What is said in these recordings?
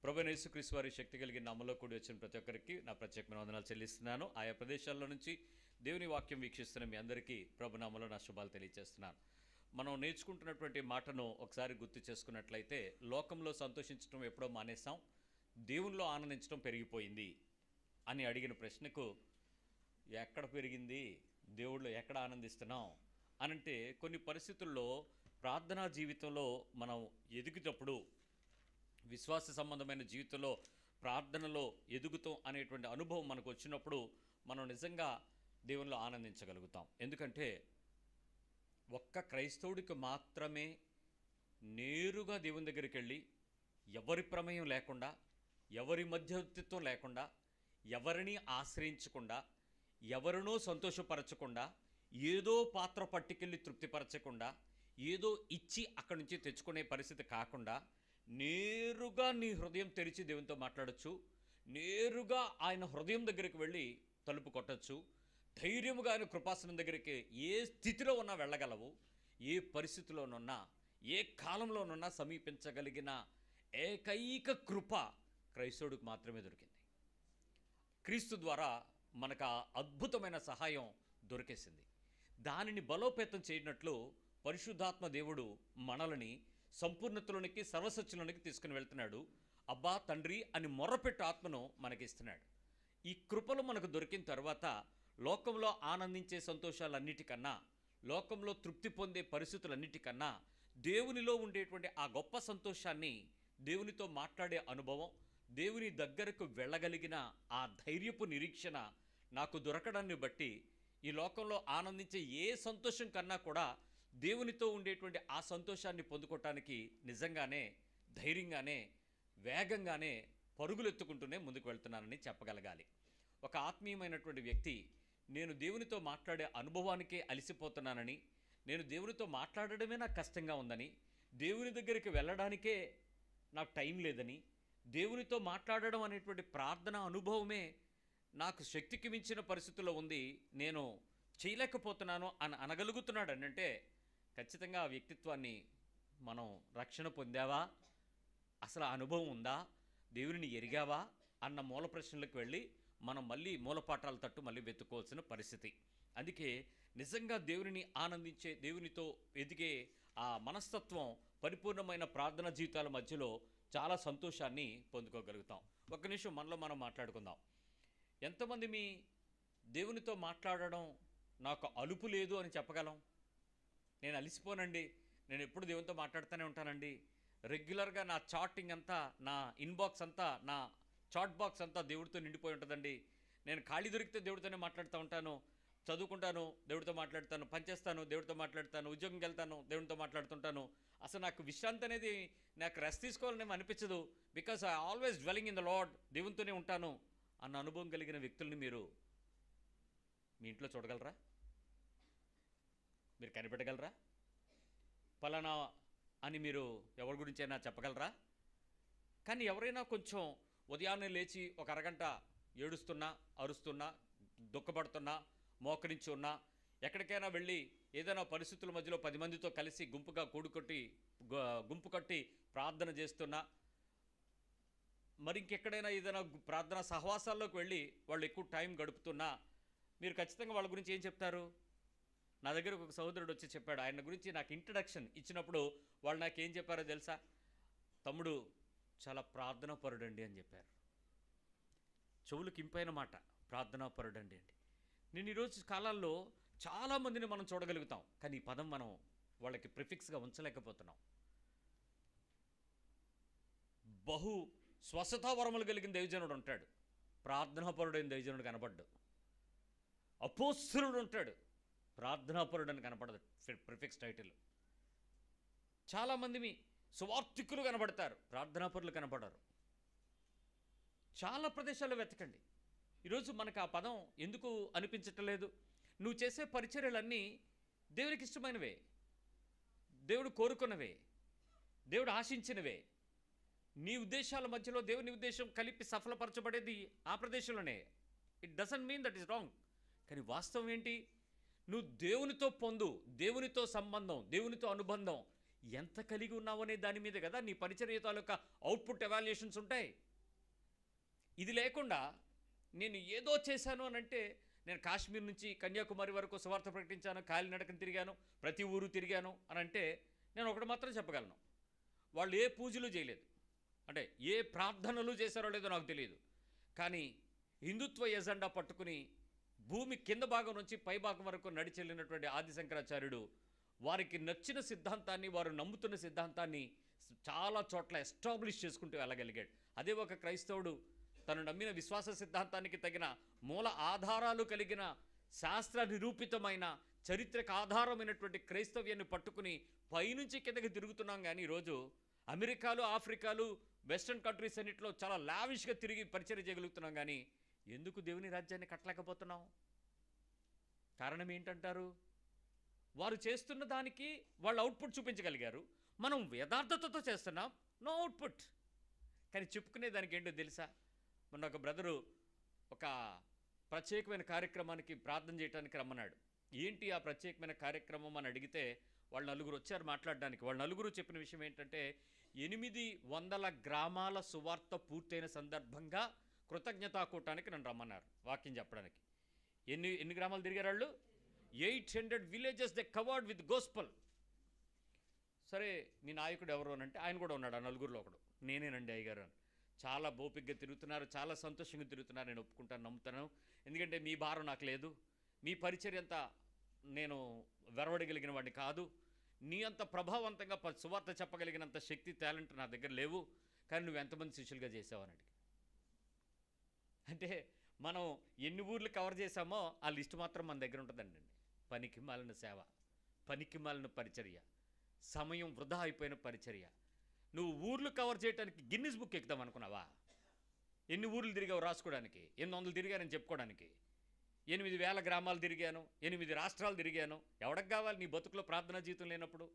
ప్రభువైన యేసుక్రీస్తు వారి శక్తి కలిగిన నామములో కూడి వచ్చిన ప్రతి ఒక్కరికి నా ప్రత్యేకమైన వందనాలు చెల్లిస్తున్నాను. ఆయా ప్రదేశాల్లో నుంచి దేవుని వాక్యం వీక్షిస్తున్న మీ అందరికీ ప్రభునామములో నా శుభాలు తెలియజేస్తున్నాను. మనం నేర్చుకుంటున్నటువంటి మాటను ఒకసారి గుర్తు చేసుకున్నట్లయితే, లోకంలో సంతోషించడం ఎప్పుడో మానేసాం, దేవునిలో ఆనందించడం పెరిగిపోయింది అని అడిగిన ప్రశ్నకు ఎక్కడ పెరిగింది, దేవుళ్ళు ఎక్కడ ఆనందిస్తున్నాం అనంటే, కొన్ని పరిస్థితుల్లో ప్రార్థనా జీవితంలో మనం ఎదుగుతప్పుడు, విశ్వాస సంబంధమైన జీవితంలో ప్రార్థనలో ఎదుగుతాం అనేటువంటి అనుభవం మనకు వచ్చినప్పుడు మనం నిజంగా దేవునిలో ఆనందించగలుగుతాం. ఎందుకంటే ఒక్క క్రైస్తవుడికి మాత్రమే నేరుగా దేవుని దగ్గరికి వెళ్ళి, ఎవరి ప్రమేయం లేకుండా, ఎవరి మధ్యవర్తిత్వం లేకుండా, ఎవరిని ఆశ్రయించకుండా, ఎవరినో సంతోషపరచకుండా, ఏదో పాత్ర పట్టుకెళ్ళి తృప్తిపరచకుండా, ఏదో ఇచ్చి అక్కడి నుంచి తెచ్చుకునే పరిస్థితి కాకుండా, నేరుగా నీ హృదయం తెరిచి దేవునితో మాట్లాడచ్చు, నేరుగా ఆయన హృదయం దగ్గరికి వెళ్ళి తలుపు కొట్టచ్చు, ధైర్యముగా ఆయన కృపాసనం దగ్గరికి ఏ స్థితిలో ఉన్నా వెళ్ళగలవు, ఏ పరిస్థితిలోనున్నా, ఏ కాలంలోనున్నా సమీపించగలిగిన ఏకైక కృప క్రైస్తవుడికి మాత్రమే దొరికింది. క్రీస్తు ద్వారా మనకు ఆ అద్భుతమైన సహాయం దొరికేసింది. దానిని బలోపేతం చేయనట్లు పరిశుద్ధాత్మ దేవుడు మనల్ని సంపూర్ణతలోనికి, సర్వసత్యంలోనికి తీసుకుని వెళ్తున్నాడు. అబ్బా తండ్రి అని మొర్రపెట్టు ఆత్మను మనకిస్తున్నాడు. ఈ కృపలు మనకు దొరికిన తర్వాత లోకంలో ఆనందించే సంతోషాలన్నిటికన్నా, లోకంలో తృప్తి పొందే పరిస్థితులన్నిటికన్నా, దేవునిలో ఉండేటువంటి ఆ గొప్ప సంతోషాన్ని, దేవునితో మాట్లాడే అనుభవం, దేవుని దగ్గరకు వెళ్ళగలిగిన ఆ ధైర్యపు నిరీక్షణ నాకు దొరకడాన్ని బట్టి, ఈ లోకంలో ఆనందించే ఏ సంతోషం కన్నా కూడా దేవునితో ఉండేటువంటి ఆ సంతోషాన్ని పొందుకోవటానికి నిజంగానే ధైర్యంగానే, వేగంగానే పరుగులు ఎత్తుకుంటూనే ముందుకు వెళ్తున్నానని చెప్పగలగాలి. ఒక ఆత్మీయమైనటువంటి వ్యక్తి, నేను దేవునితో మాట్లాడే అనుభవానికే అలసిపోతున్నానని, నేను దేవునితో మాట్లాడడమే నాకు కష్టంగా ఉందని, దేవుని దగ్గరికి వెళ్ళడానికే నాకు టైం లేదని, దేవునితో మాట్లాడడం అనేటువంటి ప్రార్థన అనుభవమే నాకు శక్తికి మించిన పరిస్థితుల్లో ఉంది, నేను చేయలేకపోతున్నాను అని అనగలుగుతున్నాడు అంటే, ఖచ్చితంగా ఆ వ్యక్తిత్వాన్ని మనం రక్షణ పొందావా, అసలు ఆ అనుభవం ఉందా, దేవునిని ఎరిగావా అన్న మూల ప్రశ్నలకు వెళ్ళి మనం మళ్ళీ మూలపాఠాల తట్టు మళ్ళీ వెతుక్కోవాల్సిన పరిస్థితి. అందుకే నిజంగా దేవునిని ఆనందించే, దేవునితో ఎదిగే ఆ మనస్తత్వం పరిపూర్ణమైన ప్రార్థన జీవితాల మధ్యలో చాలా సంతోషాన్ని పొందుకోగలుగుతాం. ఒక్క నిమిషం మనలో మనం మాట్లాడుకుందాం. ఎంతమంది మీ దేవునితో మాట్లాడడం నాకు అలుపు లేదు అని చెప్పగలం? నేను అలిసిపోనండి, నేను ఎప్పుడు దేవునితో మాట్లాడుతూనే ఉంటానండి, రెగ్యులర్గా నా చాటింగ్ అంతా, నా ఇన్బాక్స్ అంతా, నా చాట్ బాక్స్ అంతా దేవుడితో నిండిపోయి ఉంటుందండి, నేను ఖాళీ దొరికితే దేవుడితోనే మాట్లాడుతూ ఉంటాను, చదువుకుంటాను దేవుడితో మాట్లాడతాను, పనిచేస్తాను దేవుడితో మాట్లాడతాను, ఉద్యోగంకి వెళ్తాను దేవుడితో మాట్లాడుతుంటాను, అసలు నాకు విశ్రాంతి అనేది, నాకు రెస్ట్ తీసుకోవాలని అనిపించదు, because I always dwelling in the Lord, దేవునితోనే ఉంటాను అన్న అనుభవం కలిగిన వ్యక్తుల్ని మీరు మీ ఇంట్లో చూడగలరా? మీరు కనిపెట్టగలరా? పలానా అని మీరు ఎవరి గురించి అయినా చెప్పగలరా? కానీ ఎవరైనా కొంచెం ఉదయాన్నే లేచి ఒక అరగంట ఏడుస్తున్నా, అరుస్తున్నా, దుఃఖపడుతున్నా, మోకరించి ఉన్నా, ఎక్కడికైనా వెళ్ళి ఏదైనా పరిస్థితుల మధ్యలో 10 మందితో కలిసి గుంపుగా గుంపు కట్టి ప్రార్థన చేస్తున్నా, మరి ఇంకెక్కడైనా ఏదైనా ప్రార్థనా సహవాసాల్లోకి వెళ్ళి వాళ్ళు ఎక్కువ టైం గడుపుతున్నా, మీరు ఖచ్చితంగా వాళ్ళ గురించి ఏం చెప్తారు? నా దగ్గర ఒక సహోదరుడు వచ్చి చెప్పాడు, ఆయన గురించి నాకు ఇంట్రడక్షన్ ఇచ్చినప్పుడు వాళ్ళు నాకేం చెప్పారో తెలుసా? తమ్ముడు చాలా ప్రార్థనాపరుడండి అని చెప్పారు. చెవులకు ఇంపైన మాట, ప్రార్థనాపరుడండి అండి. నేను ఈరోజు కాలాల్లో చాలామందిని మనం చూడగలుగుతాం, కానీ ఈ పదం మనం వాళ్ళకి ప్రిఫిక్స్గా ఉంచలేకపోతున్నాం. బహు స్వస్థతావరములు కలిగిన దైవజనుడు ఉంటాడు, ప్రార్థనాపరుడైన దైవజనుడు కనపడ్డు. అపోస్తలుడు ఉంటాడు, ప్రార్థనాపరుడు అని కనపడదు ప్రిఫిక్స్ టైటిల్. చాలామంది మీ సువార్థికులు కనబడతారు, ప్రార్థనాపరులు కనపడరు. చాలా ప్రదేశాల్లో వెతకండి. ఈరోజు మనకు ఆ పదం ఎందుకు అనిపించట్లేదు? నువ్వు చేసే పరిచర్యలన్నీ దేవునికి ఇష్టమైనవే, దేవుడు కోరుకున్నవే, దేవుడు ఆశించినవే. నీ ఉద్దేశాల మధ్యలో దేవుని ఉద్దేశం కలిపి సఫలపరచబడేది ఆ ప్రదేశంలోనే. It doesn't mean that is wrong. కానీ వాస్తవం ఏంటి? నువ్వు దేవునితో పొందు, దేవునితో సంబంధం, దేవునితో అనుబంధం ఎంత కలిగి ఉన్నావు అనే దాని మీద కదా నీ పరిచర్య తాలూకా అవుట్పుట్ ఎవాల్యుయేషన్స్ ఉంటాయి. ఇది లేకుండా నేను ఏదో చేశాను అని అంటే, నేను కాశ్మీర్ నుంచి కన్యాకుమారి వరకు సువార్త ప్రకటించాను, కాలినడకను తిరిగాను, ప్రతి ఊరు తిరిగాను అని అంటే నేను ఒకటి మాత్రం చెప్పగలను, వాళ్ళు ఏ పూజలు చేయలేదు, అంటే ఏ ప్రార్థనలు చేశారో లేదో నాకు తెలియదు. కానీ హిందుత్వ ఎజెండా పట్టుకుని భూమి కింద భాగం నుంచి పై భాగం వరకు నడిచి వెళ్ళినటువంటి ఆది శంకరాచార్యుడు వారికి నచ్చిన సిద్ధాంతాన్ని, వారు నమ్ముతున్న సిద్ధాంతాన్ని చాలా చోట్ల ఎస్టాబ్లిష్ చేసుకుంటూ వెళ్ళగలిగాడు. అదే ఒక క్రైస్తవుడు తను నమ్మిన విశ్వాస సిద్ధాంతానికి తగిన మూల ఆధారాలు కలిగిన శాస్త్ర నిరూపితమైన చరిత్రకు ఆధారమైనటువంటి క్రైస్తవ్యాన్ని పట్టుకుని పైనుంచి కిందకి తిరుగుతున్నాం. కానీ ఈరోజు అమెరికాలు, ఆఫ్రికాలు, వెస్ట్రన్ కంట్రీస్ అన్నింటిలో చాలా లావిష్గా తిరిగి పరిచయం చేయగలుగుతున్నాం. కానీ ఎందుకు దేవుని రాజ్యాన్ని కట్టలేకపోతున్నాం? కారణం ఏంటంటారు? వారు చేస్తున్న దానికి వాళ్ళు అవుట్పుట్ చూపించగలిగారు, మనం యథార్థతతో చేస్తున్నాం, నో అవుట్పుట్. కానీ చెప్పుకునే దానికి ఏంటో తెలుసా? మొన్న ఒక బ్రదరు ఒక ప్రత్యేకమైన కార్యక్రమానికి ప్రార్థన చేయడానికి రమ్మన్నాడు. ఏంటి ఆ ప్రత్యేకమైన కార్యక్రమం అని అడిగితే వాళ్ళు నలుగురు వచ్చారు మాట్లాడడానికి. వాళ్ళు నలుగురు చెప్పిన విషయం ఏంటంటే 800 గ్రామాల సువార్త పూర్తయిన సందర్భంగా కృతజ్ఞతాకూటానికి నన్ను రమ్మన్నారు వాక్యం చెప్పడానికి. ఎన్ని గ్రామాలు తిరిగారు వాళ్ళు? 800 villages they covered with gospel. సరే మీ నాయకుడు ఎవరు అని అంటే ఆయన కూడా ఉన్నాడు ఆ నలుగురిలో ఒకడు. నేనేనండి అయ్యగారు అని. చాలా ఓపికగా తిరుగుతున్నారు, చాలా సంతోషంగా తిరుగుతున్నారు, నేను ఒప్పుకుంటాను, నమ్ముతాను. ఎందుకంటే మీ భారం నాకు లేదు, మీ పరిచర్య అంతా నేను వెరవడగలిగిన వాడిని కాదు, నీ అంత ప్రభావవంతంగా సువార్త చెప్పగలిగినంత శక్తి, టాలెంట్ నా దగ్గర లేవు, కానీ నువ్వు ఎంతమంది శిష్యులుగా చేసావని అడిగి. అంటే మనం ఎన్ని ఊర్లు కవర్ చేసామో ఆ లిస్ట్ మాత్రం మన దగ్గర ఉంటుందండి. పనికి మాలిన సేవ, పనికి మాలిన పరిచర్య, సమయం వృధా అయిపోయిన పరిచర్య. నువ్వు ఊర్లు కవర్ చేయడానికి గిన్నిస్ బుక్ ఎక్కుదాం అనుకున్నావా? ఎన్ని ఊర్లు తిరిగావు రాసుకోవడానికి? 800 తిరిగానని చెప్పుకోవడానికి? 8000 గ్రామాలు తిరిగాను, 8 రాష్ట్రాలు తిరిగాను. ఎవరికి కావాలి నీ బతుకులో ప్రార్థనా జీవితం లేనప్పుడు?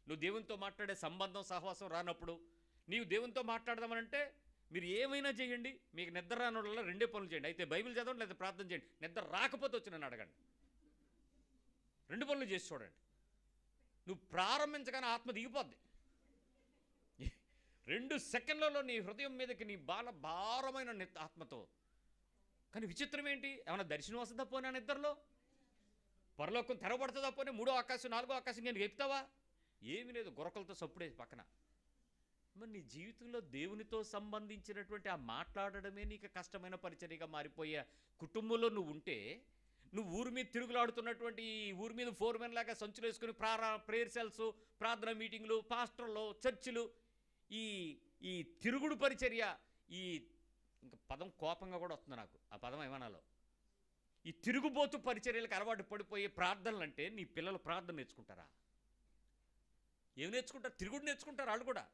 నువ్వు దేవునితో మాట్లాడే సంబంధం, సహవాసం రానప్పుడు నీవు దేవునితో మాట్లాడదామనంటే మీరు ఏమైనా చేయండి, మీకు నిద్ర రాని వల్ల 2 పనులు చేయండి. అయితే బైబిల్ చదవండి, లేదా ప్రార్థన చేయండి. నిద్ర రాకపోతే వచ్చి నన్ను అడగండి. 2 పనులు చేసి చూడండి. నువ్వు ప్రారంభించగానే ఆత్మ దిగిపోద్ది. 2 సెకండ్లలో నీ హృదయం మీదకి నీ భారమైన ఆత్మతో. కానీ విచిత్రం ఏంటి? ఏమైనా దర్శనం వస్తుందా పోనీ నిద్రలో? పరలోకం తెరవబడుతుందా పోనీ? 3వ ఆకాశం 4వ ఆకాశం నేను ఎక్కుతావా? ఏమీ లేదు, గురకలతో సప్పుడే పక్కన. మరి నీ జీవితంలో దేవునితో సంబంధించినటువంటి ఆ మాట్లాడడమే నీకు కష్టమైన పరిచర్యగా మారిపోయే కుటుంబంలో నువ్వు ఉంటే, నువ్వు ఊరి మీద తిరుగులాడుతున్నటువంటి ఊరి మీద 4 men లాగా సంచులు వేసుకుని ప్రేయర్ సెల్స్, ప్రార్థనా మీటింగ్లు, పాస్టర్లు, చర్చిలు, ఈ తిరుగుడు పరిచర్య, ఈ ఇంకా పదం కోపంగా కూడా వస్తుంది నాకు ఆ పదం ఏమనాలో, ఈ తిరుగుబోతు పరిచర్యలకు అలవాటు పడిపోయే ప్రార్థనలు అంటే నీ పిల్లలు ప్రార్థన నేర్చుకుంటారా? ఏమి నేర్చుకుంటారు? తిరుగుడు నేర్చుకుంటారు వాళ్ళు కూడా.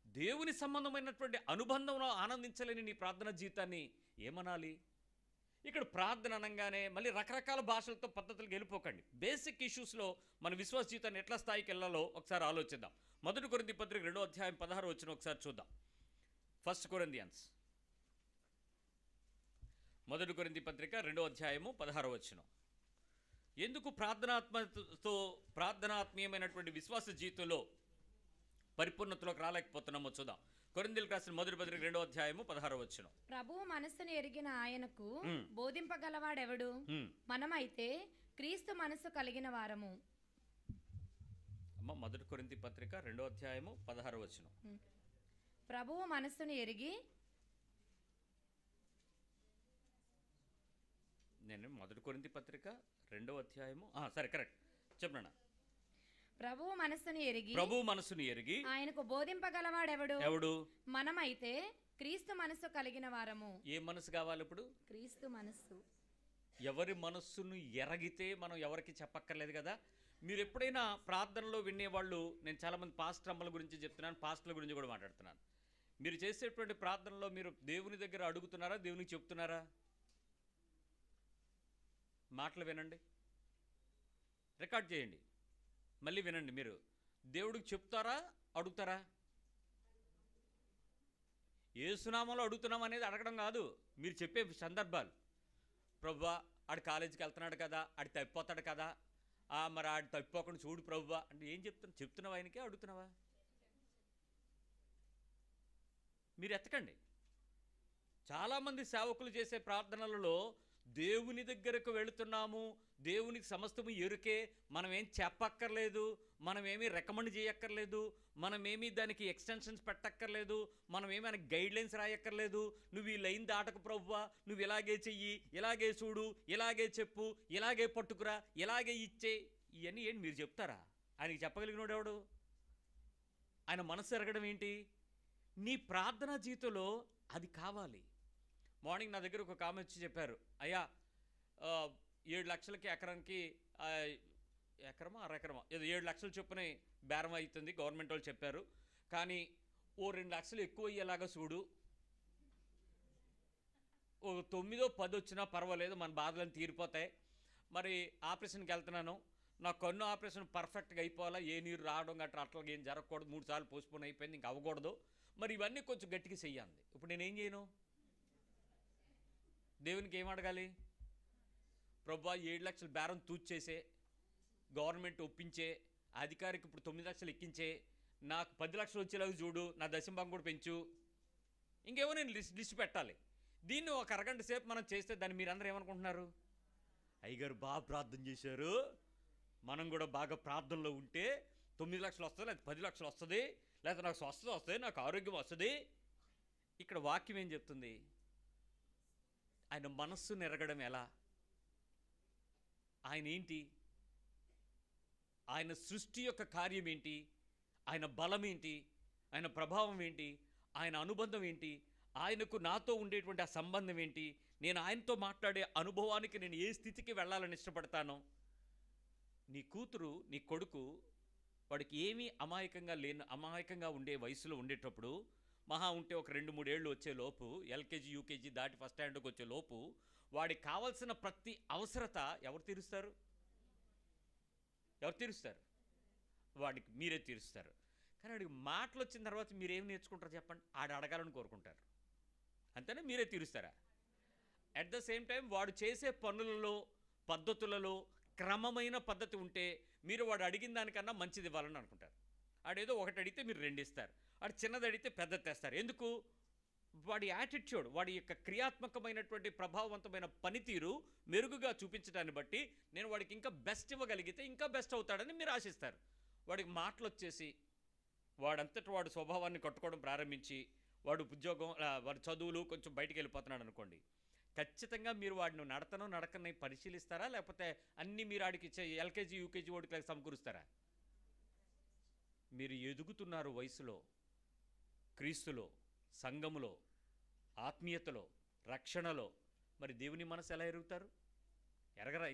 దేవుని సంబంధమైనటువంటి అనుబంధంలో ఆనందించలేని నీ ప్రార్థన జీవితాన్ని ఏమనాలి? ఇక్కడ ప్రార్థన అనగానే మళ్ళీ రకరకాల భాషలతో పద్ధతులకు వెళ్ళిపోకండి. బేసిక్ ఇష్యూస్లో మన విశ్వాస జీవితాన్ని ఎట్లా స్థాయికి వెళ్ళాలో ఒకసారి ఆలోచిద్దాం. 1 కొరింథీ పత్రిక 2వ అధ్యాయం 16 వచనం ఒకసారి చూద్దాం. 1 Corinthians 1 కొరింథీ పత్రిక 2వ అధ్యాయము 16 వచనం. ఎందుకు ప్రార్థనాత్మీయమైనటువంటి విశ్వాస జీవితంలో పరిపూర్ణతలోకి రాలేకపోతున్నామో చూద్దాం. కొరింథీయులకు రాసిన 1 పత్రిక 2వ అధ్యాయము 16 వచనం. ప్రభువు మనస్సును ఎరిగిన ఆయనకు బోధింపగలవాడెవడు? మనమైతే క్రీస్తు మనస్సు కలిగిన వారము. 1 కొరింథీ పత్రిక 2వ అధ్యాయము 16 వచనం. ప్రభువు మనస్సును ఎరిగి, నేను 1 కొరింథీ పత్రిక 2వ అధ్యాయము సరే కరెక్ట్ చెప్పనా. ప్రభువు మనస్సును ఎరిగి ఆయనకు బోధింపగలవాడెవడు? ఎవడు? మనమైతే క్రీస్తు మనస్సు కలిగిన వారము. ఏ మనసు కావాలి ఇప్పుడు? క్రీస్తు మనస్సు. ఎవరి మనస్సును ఎరగితే మనం ఎవరికి చెప్పక్కర్లేదు కదా. మీరు ఎప్పుడైనా ప్రార్థనలో వినేవాళ్ళు, నేను చాలామంది పాస్టర్ అమ్మల గురించి చెప్తున్నాను, పాస్టర్ల గురించి కూడా మాట్లాడుతున్నాను. మీరు చేసేటువంటి ప్రార్థనలో మీరు దేవుని దగ్గర అడుగుతున్నారా, దేవునికి చెప్తున్నారా? మాటలు వినండి, రికార్డ్ చేయండి, మళ్ళీ వినండి. మీరు దేవుడికి చెప్తారా, అడుగుతారా? యేసునామంలో అడుగుతున్నాం అనేది అడగడం కాదు, మీరు చెప్పే సందర్భాలు. ప్రభువా ఆడు కాలేజీకి వెళ్తున్నాడు కదా, ఆడు తప్పిపోతాడు కదా, మరి ఆడు తప్పిపోకుండా చూడు ప్రభువా అంటే ఏం చెప్తున్నావా ఆయనకే అడుగుతున్నావా? మీరు ఎత్తకండి. చాలామంది సేవకులు చేసే ప్రార్థనలలో దేవుని దగ్గరకు వెళుతున్నాము, దేవునికి సమస్తము ఎరుకే, మనమేం చెప్పక్కర్లేదు, మనమేమీ రికమెండ్ చేయక్కర్లేదు, మనమేమీ దానికి ఎక్స్టెన్షన్స్ పెట్టక్కర్లేదు, మనమేమీ ఆయనకి గైడ్లైన్స్ రాయక్కర్లేదు. నువ్వు ఈ లైన్ దాటకు ప్రభువా, నువ్వు ఇలాగే చెయ్యి, ఇలాగే చూడు, ఇలాగే చెప్పు, ఇలాగే పట్టుకురా, ఇలాగే ఇచ్చే, ఇవన్నీ ఏంటి మీరు చెప్తారా? ఆయనకి చెప్పగలిగినోడు ఎవడు? ఆయన మనసు ఎరగడం ఏంటి? నీ ప్రార్థనా జీవితంలో అది కావాలి. మార్నింగ్ నా దగ్గర ఒక ఆమె వచ్చి చెప్పారు, అయ్యా 7 లక్షలకి ఎకరానికి ఎకరమా అరెకరమా ఏదో 7 లక్షలు చొప్పున బేరం అవుతుంది గవర్నమెంట్ వాళ్ళు చెప్పారు, కానీ ఓ 2 లక్షలు ఎక్కువ అయ్యేలాగా చూడు, ఓ 9-10 వచ్చినా పర్వాలేదు, మన బాధలను తీరిపోతాయి. మరి ఆపరేషన్కి వెళ్తున్నాను, నా కన్ను ఆపరేషన్ పర్ఫెక్ట్గా అయిపోవాలా, ఏ నీరు రావడం గట్రా అట్లా ఏం జరగకూడదు, 3 సార్లు పోస్ట్పోన్ అయిపోయింది, ఇంకా అవ్వకూడదు, మరి ఇవన్నీ కొంచెం గట్టిగా చెయ్యాలి. ఇప్పుడు నేనేం చేయను? దేవునికి ఏం అడగాలి? ప్రభువా 7 లక్షల బేరం తూచేసే, గవర్నమెంట్ ఒప్పించే, అధికారికి ఇప్పుడు 9 లక్షలు ఎక్కించే, నాకు 10 లక్షలు వచ్చేలాగా చూడు, నా దశంభాగం కూడా పెంచు, ఇంకేమో నేను లిస్ట్ పెట్టాలి. దీన్ని ఒక అరగంట సేపు మనం చేస్తే దాన్ని మీరందరూ ఏమనుకుంటున్నారు? అయ్యగారు బాగా ప్రార్థన చేశారు, మనం కూడా బాగా ప్రార్థనలో ఉంటే 9 లక్షలు వస్తుంది, లేదా 10 లక్షలు వస్తుంది, లేదా నాకు స్వస్థత వస్తుంది, నాకు ఆరోగ్యం వస్తుంది. ఇక్కడ వాక్యం ఏం చెప్తుంది? ఆయన మనస్సు నెరగడం ఎలా? ఆయన ఏంటి? ఆయన సృష్టి యొక్క కార్యం ఏంటి? ఆయన బలం ఏంటి? ఆయన ప్రభావం ఏంటి? ఆయన అనుబంధం ఏంటి? ఆయనకు నాతో ఉండేటువంటి ఆ సంబంధం ఏంటి? నేను ఆయనతో మాట్లాడే అనుభవానికి నేను ఏ స్థితికి వెళ్ళాలని ఇష్టపడతాను? నీ కూతురు, నీ కొడుకు, వాడికి ఏమీ అమాయకంగా ఉండే వయసులో ఉండేటప్పుడు, మహా ఉంటే ఒక 2-3 ఏళ్ళు వచ్చే లోపు, ఎల్కేజీ యూకేజీ దాటి ఫస్ట్ స్టాండర్డ్కి వచ్చే లోపు వాడికి కావాల్సిన ప్రతి అవసరత ఎవరు తీరుస్తారు? ఎవరు తీరుస్తారు? వాడికి మీరే తీరుస్తారు. కానీ వాడికి మాటలు వచ్చిన తర్వాత మీరేం నేర్చుకుంటారు చెప్పండి? ఆడు అడగాలని కోరుకుంటారు, అంతేనా? మీరే తీరుస్తారా? అట్ ద సేమ్ టైం వాడు చేసే పనులలో, పద్ధతులలో క్రమమైన పద్ధతి ఉంటే మీరు వాడు అడిగిన దానికన్నా మంచిది ఇవ్వాలని అనుకుంటారు. ఆడేదో ఒకటి అడిగితే మీరు 2 ఇస్తారు, వాడు చిన్నది అడిగితే పెద్దది తెస్తారు. ఎందుకు? వాడి యాటిట్యూడ్, వాడి యొక్క క్రియాత్మకమైనటువంటి ప్రభావవంతమైన పనితీరు మెరుగుగా చూపించడాన్ని బట్టి నేను వాడికి ఇంకా బెస్ట్ ఇవ్వగలిగితే ఇంకా బెస్ట్ అవుతాడని మీరు ఆశిస్తారు. వాడికి మాటలు వచ్చేసి వాడంతటి వాడు స్వభావాన్ని కట్టుకోవడం ప్రారంభించి వాడు ఉద్యోగం, వాడి చదువులు కొంచెం బయటికి వెళ్ళిపోతున్నాడు అనుకోండి, ఖచ్చితంగా మీరు వాడిని నడకని పరిశీలిస్తారా? లేకపోతే అన్నీ మీరు ఆడికి ఎల్కేజీ యూకేజీ వాడికి సమకూరుస్తారా? మీరు ఎదుగుతున్నారు వయసులో, క్రీస్తులో, సంఘములో, ఆత్మీయతలో, రక్షణలో, మరి దేవుని మనసు ఎలా ఎరుగుతారు? ఎరగరా?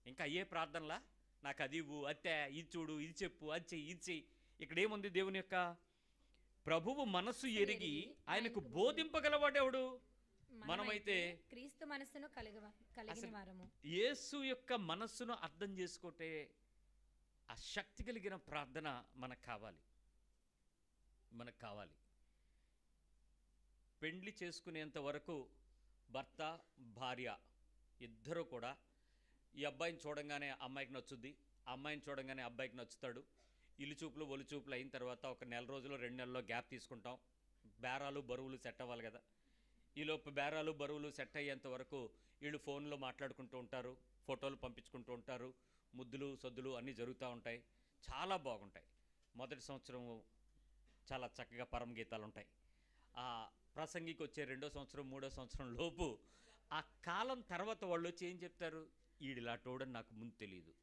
ఇంకా అయ్యే ప్రార్థనలా, నాకు అది ఇవ్వు, అత్తే, ఇది చూడు, ఇది చెప్పు, అది చెయ్యి, ఇది చెయ్యి. ఇక్కడ ఏముంది? దేవుని యొక్క ప్రభువు మనస్సు ఎరిగి ఆయనకు బోధింపగలవాడెవడు? మనమైతే క్రీస్తు మనస్సును కలిగిన వారము. యేసు యొక్క మనస్సును అర్థం చేసుకుంటే ఆ శక్తి కలిగిన ప్రార్థన మనకు కావాలి. పెండ్లి చేసుకునేంత వరకు భర్త భార్య ఇద్దరూ కూడా ఈ అబ్బాయిని చూడంగానే అమ్మాయికి నచ్చుద్ది, ఆ అమ్మాయిని చూడంగానే అబ్బాయికి నచ్చుతాడు. ఇల్లు చూపులు ఒలి చూపులు అయిన తర్వాత ఒక 1 రోజులు 2 నెలల్లో గ్యాప్ తీసుకుంటాం. బేరాలు బరువులు సెట్ అవ్వాలి కదా. ఈలోపు బేరాలు బరువులు సెట్ అయ్యేంత వరకు వీళ్ళు ఫోన్లో మాట్లాడుకుంటూ ఉంటారు, ఫోటోలు పంపించుకుంటూ ఉంటారు, ముద్దులు సద్దులు అన్నీ జరుగుతూ ఉంటాయి, చాలా బాగుంటాయి. మొదటి సంవత్సరం చాలా చక్కగా పరమ గీతాలు ఉంటాయి. ఆ ప్రసంగికి వచ్చే 2వ సంవత్సరం 3వ సంవత్సరం లోపు ఆ కాలం తర్వాత వాళ్ళు వచ్చి ఏం చెప్తారు? ఈడిలాటోడని నాకు ముందు తెలియదు,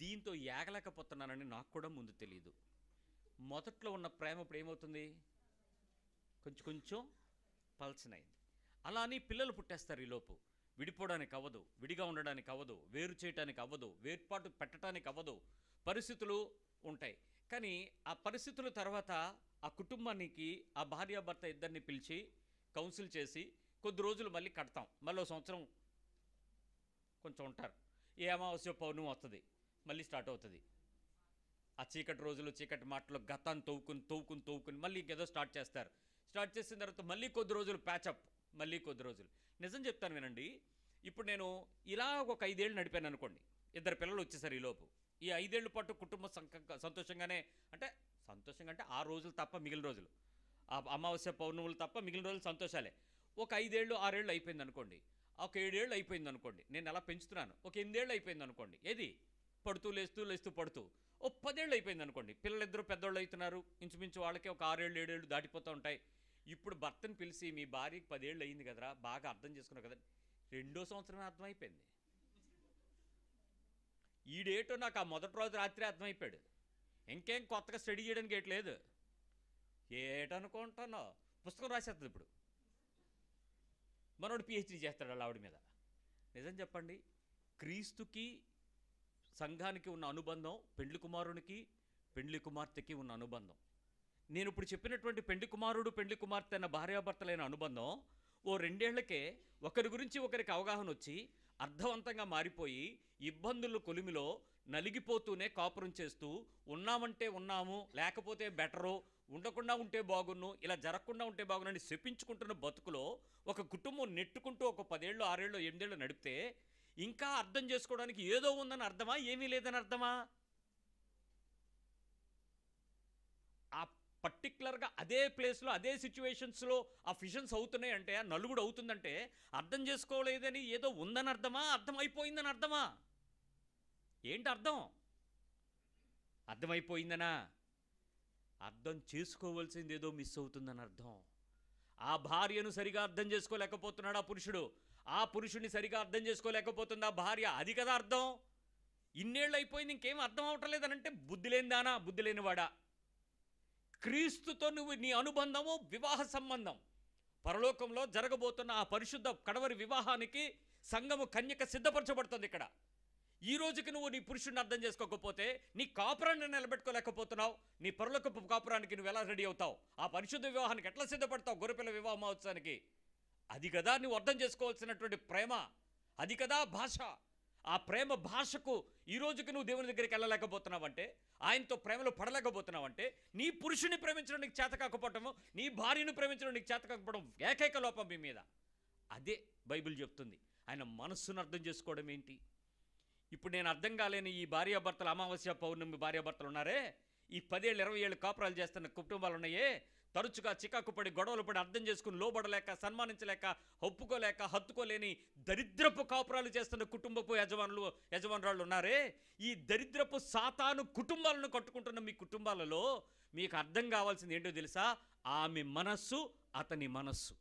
దీంతో ఏగలేకపోతున్నానని నాకు కూడా ముందు తెలియదు. మొదట్లో ఉన్న ప్రేమ ఇప్పుడు ఏమవుతుంది? కొంచెం పల్చనైంది. అలా అని పిల్లలు పుట్టేస్తారు. ఈలోపు విడిపోవడానికి అవ్వదు, విడిగా ఉండడానికి అవ్వదు, వేరు చేయడానికి అవ్వదు, వేర్పాటు పెట్టడానికి అవ్వదు, పరిస్థితులు ఉంటాయి. కానీ ఆ పరిస్థితుల తర్వాత ఆ కుటుంబానికి ఆ భార్యాభర్త ఇద్దరిని పిలిచి కౌన్సిల్ చేసి కొద్ది రోజులు మళ్ళీ కడతాం, మళ్ళీ సంవత్సరం కొంచెం ఉంటారు. ఏ అమావాస్య పౌర్ణమి వస్తుంది, మళ్ళీ స్టార్ట్ అవుతుంది. ఆ చీకటి రోజులు, చీకటి మాటలు గతాన్ని తవ్వుకుని మళ్ళీ ఇంకేదో స్టార్ట్ చేస్తారు. స్టార్ట్ చేసిన తర్వాత మళ్ళీ కొద్ది రోజులు ప్యాచప్, మళ్ళీ కొద్ది రోజులు. నిజం చెప్తాను వినండి, ఇప్పుడు నేను ఇలా ఒక 5 ఏళ్ళు నడిపాను అనుకోండి, 2 పిల్లలు వచ్చేసారు ఈలోపు. ఈ 5 ఏళ్ల పాటు కుటుంబం సంతోషంగానే, అంటే సంతోషంగా అంటే ఆ రోజులు తప్ప మిగిలిన రోజులు, ఆ అమావాస్య పౌర్ణములు తప్ప మిగిలిన రోజులు సంతోషాలే. ఒక 5 ఏళ్ళు 6 ఏళ్ళు అయిపోయింది అనుకోండి, ఒక 7 ఏళ్ళు అయిపోయింది అనుకోండి, నేను అలా పెంచుతున్నాను. ఒక 8 ఏళ్ళు అయిపోయింది అనుకోండి, ఏది పడుతూ లేస్తూ పడుతూ ఓ 10 ఏళ్ళు అయిపోయింది అనుకోండి, పిల్లలిద్దరూ పెద్దోళ్ళు అవుతున్నారు, ఇంచుమించు వాళ్ళకి ఒక 6 ఏళ్ళు 7 ఏళ్ళు దాటిపోతూ ఉంటాయి. ఇప్పుడు భర్తను పిలిచి మీ భార్యకి 10 ఏళ్ళు అయింది కదరా, బాగా అర్థం చేసుకున్నావు కదా, 2వ సంవత్సరమే అర్థమైపోయింది. ఈడేటో నాకు ఆ మొదటి రోజు రాత్రి అర్థమైపోయాడు, ఇంకేం కొత్తగా స్టడీ చేయడానికి ఏట్లేదు. ఏటనుకుంటున్నావు, పుస్తకం రాసేస్తుంది ఇప్పుడు. మనోడు పిహెచ్డీ చేస్తాడు వాళ్ళ ఆవిడ మీద. నిజం చెప్పండి, క్రీస్తుకి సంఘానికి ఉన్న అనుబంధం, పెండ్లి కుమారునికి పెండ్లి కుమార్తెకి ఉన్న అనుబంధం, నేను ఇప్పుడు చెప్పినటువంటి పెండ్లి కుమారుడు పెండ్లి కుమార్తె అన్న భార్యాభర్తలైన అనుబంధం ఓ 2 ఏళ్లకే ఒకరి గురించి ఒకరికి అవగాహన వచ్చి అర్థవంతంగా మారిపోయి ఇబ్బందుల కొలిమిలో నలిగిపోతూనే కాపురం చేస్తూ ఉన్నామంటే ఉన్నాము, లేకపోతే బెటరు, ఉండకుండా ఉంటే బాగున్ను, ఇలా జరగకుండా ఉంటే బాగునని శపించుకుంటున్న బతుకులో ఒక కుటుంబం నెట్టుకుంటూ ఒక 10 ఏళ్ళు 6 ఏళ్ళు 8 ఏళ్ళు నడిపితే ఇంకా అర్థం చేసుకోవడానికి ఏదో ఉందని అర్థమా, ఏమీ లేదని అర్థమా? ఆ పర్టికులర్గా అదే ప్లేస్లో అదే సిచ్యువేషన్స్లో ఆ ఫిషన్స్ అవుతున్నాయి అంటే, ఆ నలుగుడు అవుతుందంటే అర్థం చేసుకోలేదని ఏదో ఉందని అర్థమా, అర్థమైపోయిందని అర్థమా? ఏంటి అర్థం? అర్థమైపోయిందనా? అర్థం చేసుకోవాల్సింది ఏదో మిస్ అవుతుందని అర్థం. ఆ భార్యను సరిగా అర్థం చేసుకోలేకపోతున్నాడు ఆ పురుషుడు, ఆ పురుషుడిని సరిగా అర్థం చేసుకోలేకపోతుంది ఆ భార్య. అది కదా అర్థం. ఇన్నేళ్ళు అయిపోయింది ఇంకేం అర్థం అవటం లేదనంటే బుద్ధి లేనిదానా, బుద్ధి లేనివాడా? క్రీస్తుతో నువ్వు నీ అనుబంధము వివాహ సంబంధం, పరలోకంలో జరగబోతున్న ఆ పరిశుద్ధ కడవరి వివాహానికి సంఘము కన్యక సిద్ధపరచబడుతుంది ఇక్కడ. ఈ రోజుకి నువ్వు నీ పురుషుడిని అర్థం చేసుకోకపోతే నీ కాపురాన్ని నిలబెట్టుకోలేకపోతున్నావు. నీ పరలోకపు కాపురానికి నువ్వు ఎలా రెడీ అవుతావు? ఆ పరిశుద్ధ వివాహానికి ఎట్లా సిద్ధపడతావు? గొర్రెపిల్ల వివాహ మహోత్సవానికి. అది కదా నువ్వు అర్థం చేసుకోవాల్సినటువంటి ప్రేమ, అది కదా భాష. ఆ ప్రేమ భాషకు ఈ రోజుకి నువ్వు దేవుని దగ్గరికి వెళ్ళలేకపోతున్నావంటే, ఆయనతో ప్రేమలో పడలేకపోతున్నావంటే, నీ పురుషుని ప్రేమించడం నీకు చేత కాకపోవటము, నీ భార్యను ప్రేమించడం నీకు చేత కాకపోవడం ఏకైక లోపం మీ మీద. అదే బైబిల్ చెప్తుంది. ఆయన మనస్సును అర్థం చేసుకోవడం ఏంటి? ఇప్పుడు నేను అర్థం కాలేని ఈ భార్యాభర్తలు, అమావాస్య పౌర్ణమి భార్యాభర్తలు ఉన్నారే, ఈ 10 ఏళ్ళు 20 ఏళ్ళు కాపురాలు చేస్తున్న కుటుంబాలు ఉన్నాయే, తరచుగా చికాకు పడి గొడవలు పడి అర్థం చేసుకుని లోబడలేక, సన్మానించలేక, ఒప్పుకోలేక, హత్తుకోలేని దరిద్రపు కాపురాలు చేస్తున్న కుటుంబపు యజమానురాళ్ళు ఉన్నారే, ఈ దరిద్రపు సాతాను కుటుంబాలను కట్టుకుంటున్న మీ కుటుంబాలలో మీకు అర్థం కావాల్సింది ఏంటో తెలుసా? ఆమె మనస్సు, అతని మనస్సు.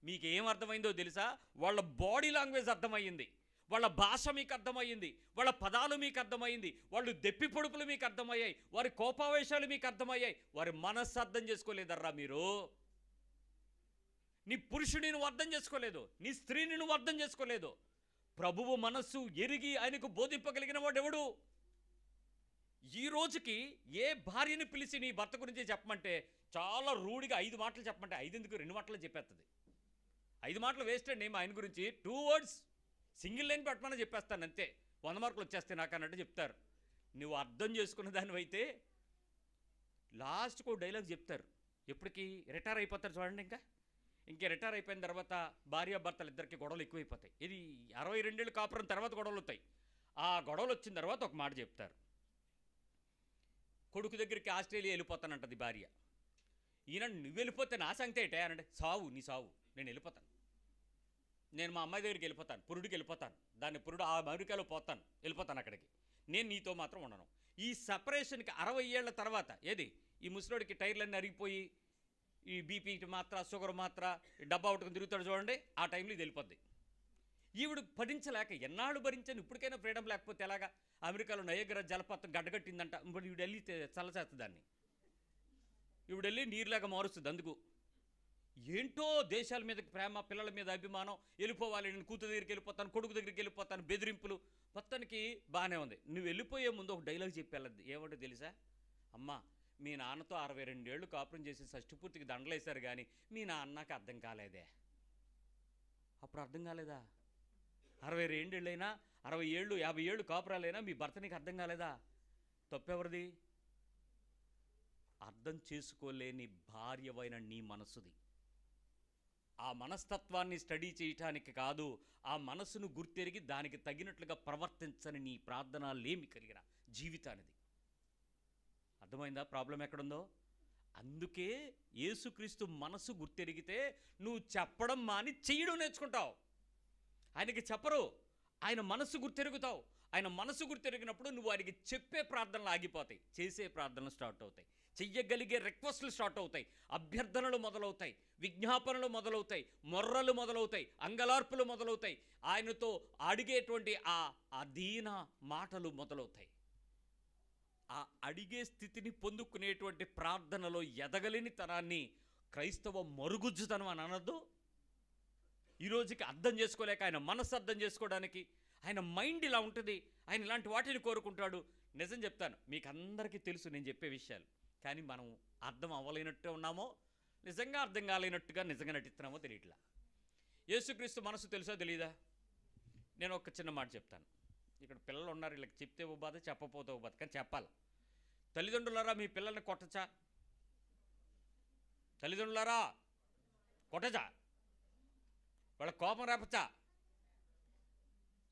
మీకు ఏం అర్థమైందో తెలుసా? వాళ్ళ బాడీ లాంగ్వేజ్ అర్థమయ్యింది, వాళ్ళ భాష మీకు అర్థమయ్యింది, వాళ్ళ పదాలు మీకు అర్థమైంది, వాళ్ళు దెప్పి పొడుపులు మీకు అర్థమయ్యాయి, వారి కోపావేశాలు మీకు అర్థమయ్యాయి. వారి మనస్సు అర్థం చేసుకోలేదర్రా మీరు. నీ పురుషుని నువ్వు అర్థం చేసుకోలేదు, నీ స్త్రీని నువ్వు అర్థం చేసుకోలేదు. ప్రభువు మనస్సు ఎరిగి ఆయనకు బోధింపగలిగిన వాడు ఎవడు? ఈ రోజుకి ఏ భార్యని పిలిచి నీ భర్త గురించి చెప్పమంటే చాలా రూఢిగా 5 మాటలు చెప్పమంటే 5 ఎందుకు 2 మాటలు చెప్పేస్తుంది. 5 మాటలు వేస్ట్ అండి. ఆయన గురించి 2 words సింగిల్ లైన్ పెట్టమని చెప్పేస్తాను అంతే, 100 మార్కులు వచ్చేస్తాయి నాకు అన్నట్టు చెప్తారు. నువ్వు అర్థం చేసుకున్న దానివైతే లాస్ట్కు డైలాగ్ చెప్తారు. ఎప్పటికీ రిటైర్ అయిపోతారు చూడండి. ఇంకా రిటైర్ అయిపోయిన తర్వాత భార్యాభర్తలు ఇద్దరికి గొడవలు ఎక్కువైపోతాయి. ఇది 62 ఏళ్ళు కాపురం తర్వాత గొడవలు వస్తాయి. ఆ గొడవలు వచ్చిన తర్వాత ఒక మాట చెప్తారు. కొడుకు దగ్గరికి ఆస్ట్రేలియా వెళ్ళిపోతానంటది భార్య. ఈయన నువ్వు వెళ్ళిపోతే నా సంగతి ఏంటే అనంటే, సావు నీ సావు, నేను వెళ్ళిపోతాను, నేను మా అమ్మాయి దగ్గరికి వెళ్ళిపోతాను, పురుడికి వెళ్ళిపోతాను, దాన్ని పురుడు ఆ అమెరికాలో పోతాను, వెళ్ళిపోతాను అక్కడికి, నేను నీతో మాత్రం ఉండను. ఈ సపరేషన్కి 60 ఏళ్ల తర్వాత ఏది ఈ ముసలోడికి టైర్లన్నీ అరిగిపోయి ఈ బీపీ మాత్ర, షుగర్ మాత్ర, డబ్బా ఒకటికి తిరుగుతాడు చూడండి, ఆ టైంలో ఇది వెళ్ళిపోద్ది. ఈవిడు భరించలేక ఎన్నాళ్ళు భరించాను, ఇప్పటికైనా ఫ్రీడమ్ లేకపోతే ఎలాగా? అమెరికాలో నయగర జలపాతం గడ్డగట్టిందంట, ఇప్పుడు ఈవిడ వెళ్ళి చల్లచేస్తుంది దాన్ని, ఈవిడ వెళ్ళి నీరులాగా మారుస్తుంది. అందుకు ఏంటో దేశాల మీద ప్రేమ, పిల్లల మీద అభిమానం, వెళ్ళిపోవాలి, నేను కూతురు దగ్గరికి వెళ్ళిపోతాను, కొడుకు దగ్గరికి వెళ్ళిపోతాను, బెదిరింపులు, మొత్తానికి బాగానే ఉంది. నువ్వు వెళ్ళిపోయే ముందు ఒక డైలాగ్ చెప్పి వెళ్ళద్ది. ఏమంటే తెలుసా? అమ్మా, మీ నాన్నతో 62 ఏళ్ళు కాపురం చేసి షష్టిపూర్తికి దండలేశారు కానీ మీ నాన్నకి అర్థం కాలేదే. అప్పుడు అర్థం కాలేదా? 62 ఏళ్ళైనా, 60 ఏళ్ళు 50 ఏళ్ళు కాపురాలైనా మీ భర్త నీకు అర్థం కాలేదా? తప్పెవరిది? అర్థం చేసుకోలేని భార్యవైన నీ మనసుది. ఆ మనస్తత్వాన్ని స్టడీ చేయటానికి కాదు, ఆ మనసును గుర్తెరిగి దానికి తగినట్లుగా ప్రవర్తించని నీ ప్రార్థన లేమి కలిగిన జీవితానిది. అర్థమైందా ప్రాబ్లం ఎక్కడుందో? అందుకే యేసుక్రీస్తు మనసు గుర్తెరిగితే నువ్వు చెప్పడం మాని చేయడం నేర్చుకుంటావు. ఆయనకి చెప్పరు, ఆయన మనసు గుర్తెరుగుతావు. ఆయన మనసు గుర్తెరిగినప్పుడు నువ్వు ఆయనకి చెప్పే ప్రార్థనలు ఆగిపోతాయి, చేసే ప్రార్థనలు స్టార్ట్ అవుతాయి, చెయ్యగలిగే రిక్వెస్ట్లు స్టార్ట్ అవుతాయి, అభ్యర్థనలు మొదలవుతాయి, విజ్ఞాపనలు మొదలవుతాయి, మొర్రలు మొదలవుతాయి, అంగలార్పులు మొదలవుతాయి, ఆయనతో అడిగేటువంటి ఆ దీన మాటలు మొదలవుతాయి. ఆ అడిగే స్థితిని పొందుకునేటువంటి ప్రార్థనలో ఎదగలేని తనాన్ని క్రైస్తవ మరుగుజ్జుతనం అని అనద్దు. ఈరోజుకి అర్థం చేసుకోలేక, ఆయన మనసు అర్థం చేసుకోవడానికి, ఆయన మైండ్ ఇలా ఉంటుంది, ఆయన ఇలాంటి వాటిని కోరుకుంటాడు. నిజం చెప్తాను, మీకు అందరికీ తెలుసు నేను చెప్పే విషయాలు, కానీ మనం అర్థం అవ్వలేనట్టు ఉన్నామో, నిజంగా అర్థం కాలేనట్టుగా నిజంగా నటిస్తున్నామో తెలియట్లా. యేసుక్రీస్తు మనసు తెలుసో తెలియదా? నేను ఒక చిన్న మాట చెప్తాను. ఇక్కడ పిల్లలు ఉన్నారు, వీళ్ళకి చెప్తే ఓ బాధ, చెప్పపోతే ఓ బాధ, కానీ చెప్పాలి. తల్లిదండ్రులారా మీ పిల్లల్ని కొట్టచ్చా? తల్లిదండ్రులారా కొట్టచ్చా? వాళ్ళ కోపం రేపచ్చా?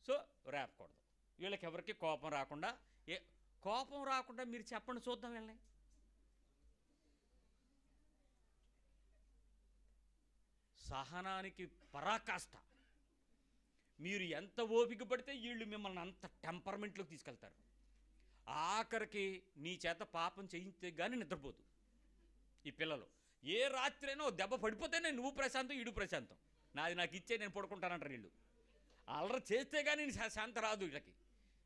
సో రేపకూడదు. వీళ్ళకి ఎవరికి కోపం రాకుండా, కోపం రాకుండా మీరు చెప్పండి చూద్దాం వీళ్ళని. సహనానికి పరాకాష్ట. మీరు ఎంత ఓపిక పడితే వీళ్ళు మిమ్మల్ని అంత టెంపర్మెంట్లోకి తీసుకెళ్తారు. ఆఖరికి నీ చేత పాపం చేయిస్తే కానీ నిద్రపోదు ఈ పిల్లలు. ఏ రాత్రైనా దెబ్బ పడిపోతేనే నువ్వు ప్రశాంతం, ఈడు ప్రశాంతం, నాది నాకు ఇచ్చే నేను పడుకుంటానంటారు వీళ్ళు. అల్లరి చేస్తే కానీ శాంత రాదు వీళ్ళకి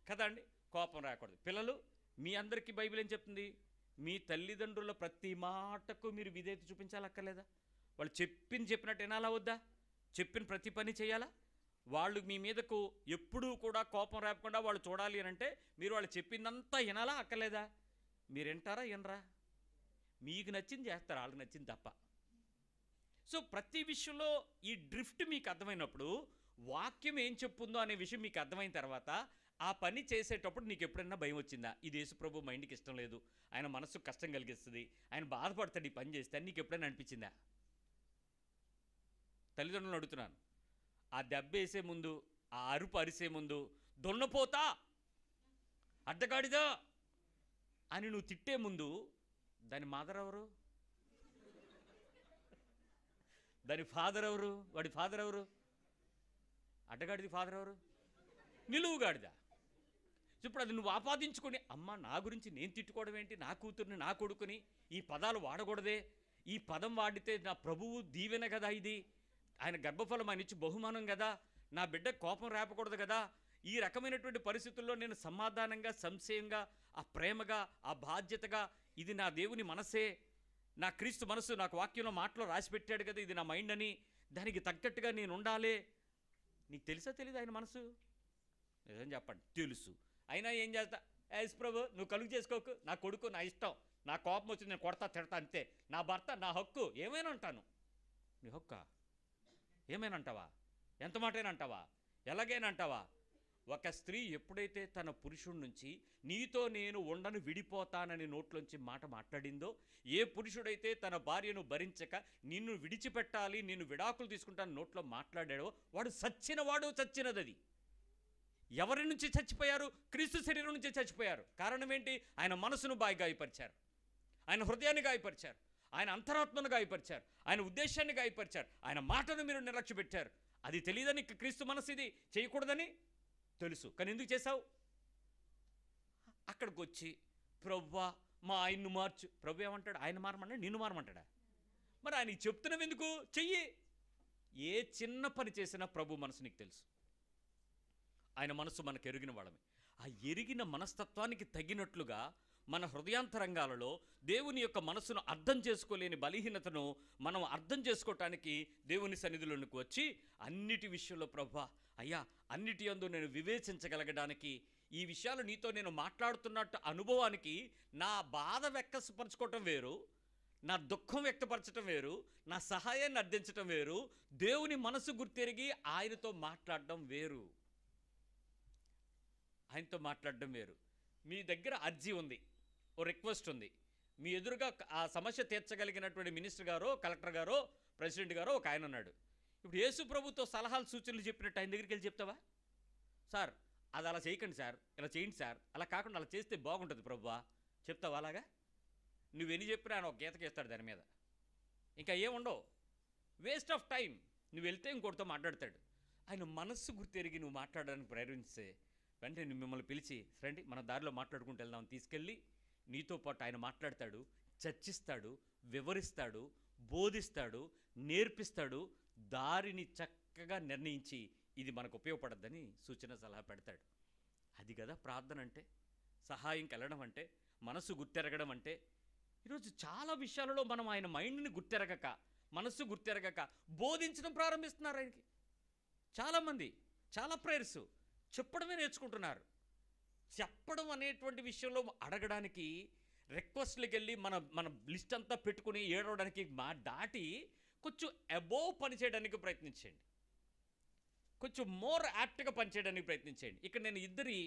కదండి. కోపం రాకూడదు. పిల్లలు, మీ అందరికీ బైబిల్ ఏం చెప్తుంది? మీ తల్లిదండ్రుల ప్రతి మాటకు మీరు విధేయత చూపించాలక్కర్లేదా? వాళ్ళు చెప్పినట్టు వినాలా వద్దా? చెప్పిన ప్రతి పని చేయాలా? వాళ్ళు మీ మీదకు ఎప్పుడూ కూడా కోపం రేపకుండా వాళ్ళు చూడాలి అని అంటే మీరు వాళ్ళు చెప్పిందంతా వినాలా అక్కర్లేదా? మీరు వింటారా వినరా? మీకు నచ్చింది చేస్తారు, వాళ్ళకి నచ్చింది తప్ప. సో ప్రతి విషయంలో ఈ డ్రిఫ్ట్ మీకు అర్థమైనప్పుడు, వాక్యం ఏం చెప్పుందో అనే విషయం మీకు అర్థమైన తర్వాత ఆ పని చేసేటప్పుడు నీకు ఎప్పుడైనా భయం వచ్చిందా? ఇది యేసుప్రభు మైండ్కి ఇష్టం లేదు, ఆయన మనసుకు కష్టం కలిగిస్తుంది, ఆయన బాధపడతాడు ఈ పని చేస్తే అని నీకు ఎప్పుడైనా అనిపించిందా? తల్లిదండ్రులను అడుగుతున్నాను. ఆ దెబ్బ వేసే ముందు, ఆ అరుపు అరిసే ముందు, దొన్నపోతా అడ్డగాడిదా అని నువ్వు తిట్టే ముందు దాని మదర్ ఎవరు? దాని ఫాదర్ ఎవరు? వాడి ఫాదర్ ఎవరు? అడ్డగాడిది ఫాదర్ ఎవరు? నిలువుగాడిదా? ఇప్పుడు అది నువ్వు ఆపాదించుకొని, అమ్మ నా గురించి నేను తిట్టుకోవడం ఏంటి, నా కూతుర్ని నా కొడుకుని ఈ పదాలు వాడకూడదే, ఈ పదం వాడితే నా ప్రభువు దీవెన కదా, ఇది ఆయన గర్భఫలం ఆయన ఇచ్చి బహుమానం కదా, నా బిడ్డ కోపం రేపకూడదు కదా, ఈ రకమైనటువంటి పరిస్థితుల్లో నేను సమాధానంగా, సంశయంగా, ఆ ప్రేమగా, ఆ బాధ్యతగా, ఇది నా దేవుని మనసే, నా క్రీస్తు మనసు నాకు వాక్యంలో మాటలో రాసి పెట్టాడు కదా, ఇది నా మైండ్ అని, దానికి తగ్గట్టుగా నేను ఉండాలి. నీకు తెలుసా తెలీదు ఆయన మనసు? నిజం చెప్పండి, తెలుసు. అయినా ఏం చేస్తా? యేసు ప్రభు నువ్వు కలుగు చేసుకోకు, నా కొడుకు నా ఇష్టం, నా కోపం వచ్చింది నేను కొడతా తిడతా అంతే, నా భర్త నా హక్కు, ఏమైనా అంటాను. నీ హక్కా? ఏమైనా అంటావా? ఎంత మాటైనా అంటావా? ఎలాగైనా అంటావా? ఒక స్త్రీ ఎప్పుడైతే తన పురుషుడి నుంచి నీతో నేను ఉండను విడిపోతానని నోట్లోంచి మాట మాట్లాడిందో, ఏ పురుషుడైతే తన భార్యను భరించక నిన్ను విడిచిపెట్టాలి, నిన్ను విడాకులు తీసుకుంటాను నోట్లో మాట్లాడాడో వాడు చచ్చినవాడు, చచ్చినది. ఎవరి నుంచి చచ్చిపోయారు? క్రీస్తు శరీరం నుంచి చచ్చిపోయారు. కారణం ఏంటి? ఆయన మనసును బాగా గాయపరిచారు, ఆయన హృదయాన్ని గాయపరిచారు, ఆయన అంతరాత్మను గాయపరిచారు, ఆయన ఉద్దేశాన్ని గాయపరిచారు, ఆయన మాటను మీరు నిర్లక్ష్య పెట్టారు. అది తెలియదని క్రీస్తు మనసు ఇది చేయకూడదని తెలుసు, కానీ ఎందుకు చేశావు? అక్కడికి వచ్చి ప్రభువా మా ఆయన్ను మార్చు. ప్రభు ఏమంటాడు? ఆయన మారమంటాడు, నిన్ను మారమంటాడా? మరి ఆయన చెప్తున్నావు ఎందుకు? చెయ్యి. ఏ చిన్న పని చేసినా ప్రభు మనసు నీకు తెలుసు. ఆయన మనసు మనకు ఎరిగిన వాళ్ళమే. ఆ ఎరిగిన మనస్తత్వానికి తగినట్లుగా మన హృదయాంతరంగాలలో దేవుని యొక్క మనసును అర్థం చేసుకోలేని బలహీనతను మనం అర్థం చేసుకోవటానికి దేవుని సన్నిధిలోనికి వచ్చి అన్నిటి విషయంలో ప్రభువా అయ్యా అన్నిటి యందు నేను వివేచించగలగడానికి, ఈ విషయాలు నీతో నేను మాట్లాడుతున్నట్టు అనుభవానికి నా బాధ వ్యక్తపరచుకోవటం వేరు, నా దుఃఖం వ్యక్తపరచడం వేరు, నా సహాయాన్ని అర్థించటం వేరు, దేవుని మనసు గుర్తెరిగి ఆయనతో మాట్లాడడం వేరు. ఆయనతో మాట్లాడడం వేరు. మీ దగ్గర అర్జీ ఉంది, ఓ రిక్వెస్ట్ ఉంది, మీ ఎదురుగా ఆ సమస్య తీర్చగలిగినటువంటి మినిస్టర్ గారో కలెక్టర్ గారో ప్రెసిడెంట్ గారు ఒక ఆయన ఉన్నాడు. ఇప్పుడు యేసు ప్రభుతో సలహాలు సూచనలు చెప్పినట్టు ఆయన దగ్గరికి వెళ్ళి చెప్తావా? సార్ అది అలా చేయకండి సార్, ఇలా చేయండి సార్, అలా కాకుండా అలా చేస్తే బాగుంటుంది ప్రభువా చెప్తావా? అలాగా నువ్వెన్ని చెప్పినా ఆయన ఒక గీతకేస్తాడు దాని మీద, ఇంకా ఏముండవు, వేస్ట్ ఆఫ్ టైం. నువ్వు వెళ్తే ఇంకోటితో మాట్లాడతాడు. ఆయన మనస్సు గుర్తెరిగి నువ్వు మాట్లాడడానికి ప్రేరేపిస్తే వెంటనే మిమ్మల్ని పిలిచి రండి మన దారిలో మాట్లాడుకుంటూ వెళ్దామని తీసుకెళ్ళి నీతో పాటు ఆయన మాట్లాడతాడు, చర్చిస్తాడు, వివరిస్తాడు, బోధిస్తాడు, నేర్పిస్తాడు, దారిని చక్కగా నిర్ణయించి ఇది మనకు ఉపయోగపడద్దని సూచన సలహా పెడతాడు. అది కదా ప్రార్థన అంటే, సహాయంకి వెళ్ళడం అంటే, మనసు గుర్తెరగడం అంటే. ఈరోజు చాలా విషయాలలో మనం ఆయన మైండ్ని గుర్తెరగక, మనస్సు గుర్తెరగక బోధించడం ప్రారంభిస్తున్నారు. ఆయనకి చాలామంది చాలా ప్రేయర్స్ చెప్పడమే నేర్చుకుంటున్నారు. చెప్పడం అనేటువంటి విషయంలో అడగడానికి, రిక్వెస్ట్లకు వెళ్ళి మన మన లిస్ట్ అంతా పెట్టుకుని ఏడవడానికి దాటి కొంచెం అబోవ్ పని చేయడానికి ప్రయత్నించండి, కొంచెం మోర్ యాప్ట్గా పనిచేయడానికి ప్రయత్నించండి. ఇక్కడ నేను ఇద్దరి